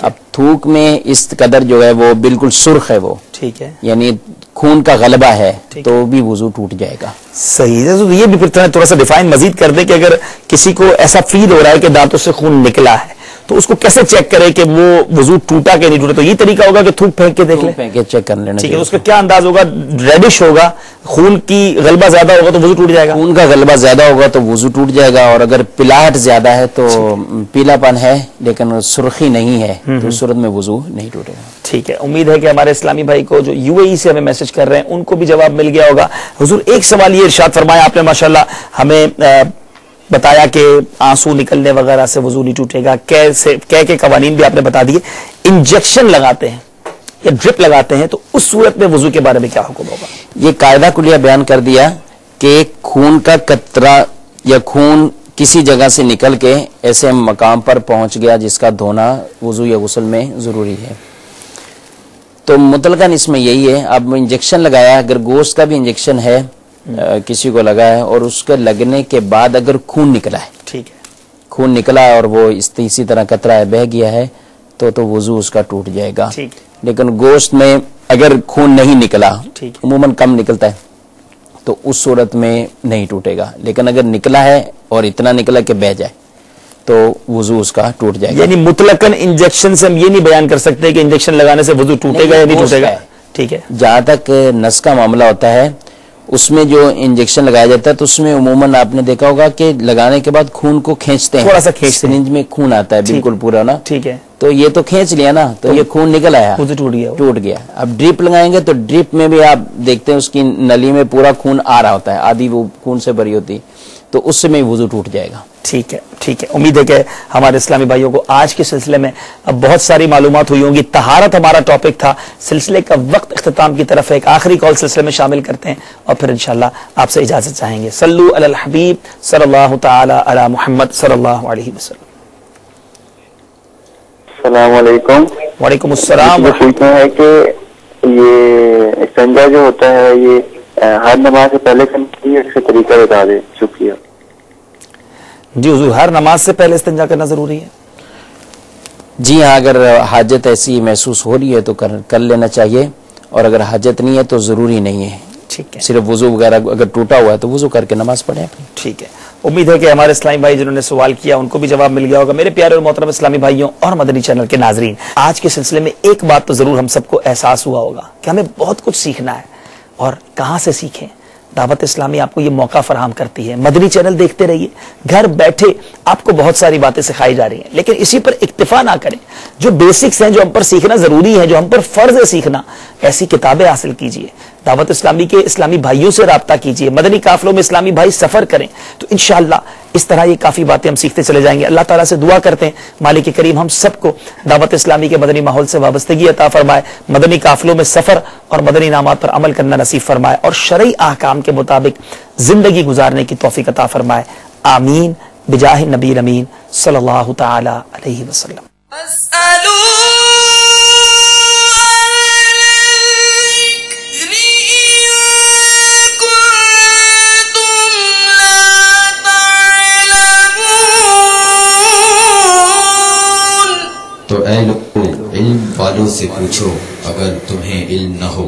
اب تھوک میں اس قدر جو ہے وہ بالکل سرخ ہے, وہ ٹھیک ہے, یعنی خون کا غلبہ ہے, تو بھی وضو ٹوٹ جائے گا. صحیح ہے. تو یہ بھی پھر تھوڑا سا ڈیفائن مزید کر دے کہ اگر کسی کو ایسا فیل ہو رہا ہے کہ دانتوں سے خون نکلا ہے تو اس کو کیسے چیک کرے کہ وہ وضو ٹوٹا کہ نہیں ٹوٹا؟ تو یہ طریقہ ہوگا کہ تھوک پھینک کے دیکھ لیں, پھینک کے چیک کر لینا. ٹھیک ہے, اس کا کیا انداز ہوگا؟ ریڈش ہوگا, خون کی غلبہ زیادہ ہوگا تو وضو ٹوٹ جائے گا. خون کا غلبہ زیادہ ہوگا تو وضو ٹوٹ جائے گا, اور اگر پلاہٹ زیادہ ہے تو پیلا پن ہے لیکن سرخی نہیں ہے تو اس صورت میں وضو نہیں ٹوٹے گا. ٹھیک ہے, امید ہے کہ ہمارے اسلامی بھائی کو جو یو اے ای سے ہمیں میسج کر رہے ہیں ان کو بھی جواب مل گیا ہوگا. حضور ایک سوال یہ ارشاد فرمایا آپ نے, ماشاءاللہ ہمیں بتایا کہ آنسو نکلنے وغیرہ سے وضو نہیں ٹوٹے گا, کے قوانین بھی آپ نے بتا دیے. انجیکشن لگاتے ہیں یا ڈرپ لگاتے ہیں تو اس صورت میں وضو کے بارے میں کیا حکم ہوگا؟ یہ قاعدہ کلیہ بیان کر دیا کہ خون کا قطرہ یا خون کسی جگہ سے نکل کے ایسے مقام پر پہنچ گیا جس کا دھونا وضو یا غسل میں ضروری ہے, تو مطلقاً اس میں یہی ہے. اب انجیکشن لگایا, اگر گوشت کا بھی انجیکشن ہے کسی کو لگا ہے اور اس کے لگنے کے بعد اگر خون نکلا ہے, ٹھیک ہے, خون نکلا اور وہ اسی طرح قطرہ ہے بہہ گیا ہے تو وضو اس کا ٹوٹ جائے گا. لیکن گوشت میں اگر خون نہیں نکلا, عموماً کم نکلتا ہے, تو اس صورت میں نہیں ٹوٹے گا. لیکن اگر نکلا ہے اور اتنا نکلا کہ بہہ جائے تو وضو اس کا ٹوٹ جائے گا. یعنی مطلقاً انجیکشن سے ہم یہ نہیں بیان کر سکتے کہ انجیکشن لگانے سے وضو ٹوٹے گا یا نہیں ٹوٹے گا. ٹھیک ہے, جہاں تک نس کا معاملہ ہوتا ہے اس میں جو انجیکشن لگایا جاتا ہے تو اس میں عموماً آپ نے دیکھا ہوگا کہ لگانے کے بعد خون کو کھینچتے ہیں، تھوڑا سا کھینچتے ہیں، سرنج میں خون آتا ہے بالکل پورا نا، ٹھیک ہے، تو یہ تو کھینچ لیا نا، تو یہ خون نکل آیا، ٹوٹ گیا. اب ڈرپ لگائیں گے تو ڈرپ میں بھی آپ دیکھتے ہیں اس کی نلی میں پورا خون آ رہا ہوتا ہے، آدھی وہ خون سے بھری ہوتی، تو اس سے میں وضو ٹوٹ جائے گا. ٹھیک ہے، ٹھیک ہے. امید ہے کہ ہمارے اسلامی بھائیوں کو آج کے سلسلے میں اب بہت ساری معلومات ہوئی ہوں گی. طہارت ہمارا ٹاپک تھا. سلسلے کا وقت اختتام کی طرف ہے. ایک آخری کال سلسلے میں شامل کرتے ہیں اور پھر انشاءاللہ آپ سے اجازت چاہیں گے. صلو علی الحبیب صلی اللہ تعالی علی محمد صلی اللہ علیہ وسلم. السلام علیکم. وعلیکم السلام. یہ پوچھنا ہے کہ یہ استنجا جو ہوتا ہے یہ ہر نماز سے پہلے کرنا چاہیے، اس کا طریقہ بتا دیں. شکریہ. جی حضور، ہر نماز سے پہلے استنجا کرنا ضروری ہے؟ جی ہاں، اگر حاجت ایسی محسوس ہو رہی ہے تو کر لینا چاہیے، اور اگر حاجت نہیں ہے تو ضروری نہیں ہے. ٹھیک ہے، صرف وضو وغیرہ اگر ٹوٹا ہوا ہے تو وضو کر کے نماز پڑھیں. ٹھیک ہے. امید ہے کہ ہمارے اسلامی بھائی جنہوں نے سوال کیا ان کو بھی جواب مل گیا ہوگا. میرے پیارے اور محترم اسلامی بھائیوں اور مدنی چینل کے ناظرین، آج کے سلسلے میں ایک بات تو ضرور ہم سب کو احساس ہوا ہوگا کہ ہمیں بہت کچھ سیکھنا ہے. اور کہاں سے سیکھیں؟ دعوت اسلامی آپ کو یہ موقع فراہم کرتی ہے. مدنی چینل دیکھتے رہیے، گھر بیٹھے آپ کو بہت ساری باتیں سکھائی جا رہی ہیں، لیکن اسی پر اکتفا نہ کریں. جو بیسکس ہیں، جو ہم پر سیکھنا ضروری ہے، جو ہم پر فرض ہے سیکھنا، ایسی کتابیں حاصل کیجئے. دعوت اسلامی کے اسلامی بھائیوں سے رابطہ کیجئے. مدنی قافلوں میں اسلامی بھائی سفر کریں تو انشاءاللہ اس طرح یہ کافی باتیں ہم سیکھتے چلے جائیں گے. اللہ تعالیٰ سے دعا کرتے ہیں مالک کریم ہم سب کو دعوت اسلامی کے مدنی ماحول سے وابستگی عطا فرمائے، مدنی قافلوں میں سفر اور مدنی انعامات پر عمل کرنا نصیب فرمائے، اور شرعی احکام کے مطابق زندگی گزارنے کی توفیق عطا فرمائے. آمین بجاہ نبی امین صلی اللہ تعالی علیہ وسلم. تو اے لوگوں، علم والوں سے پوچھو اگر تمہیں علم نہ ہو.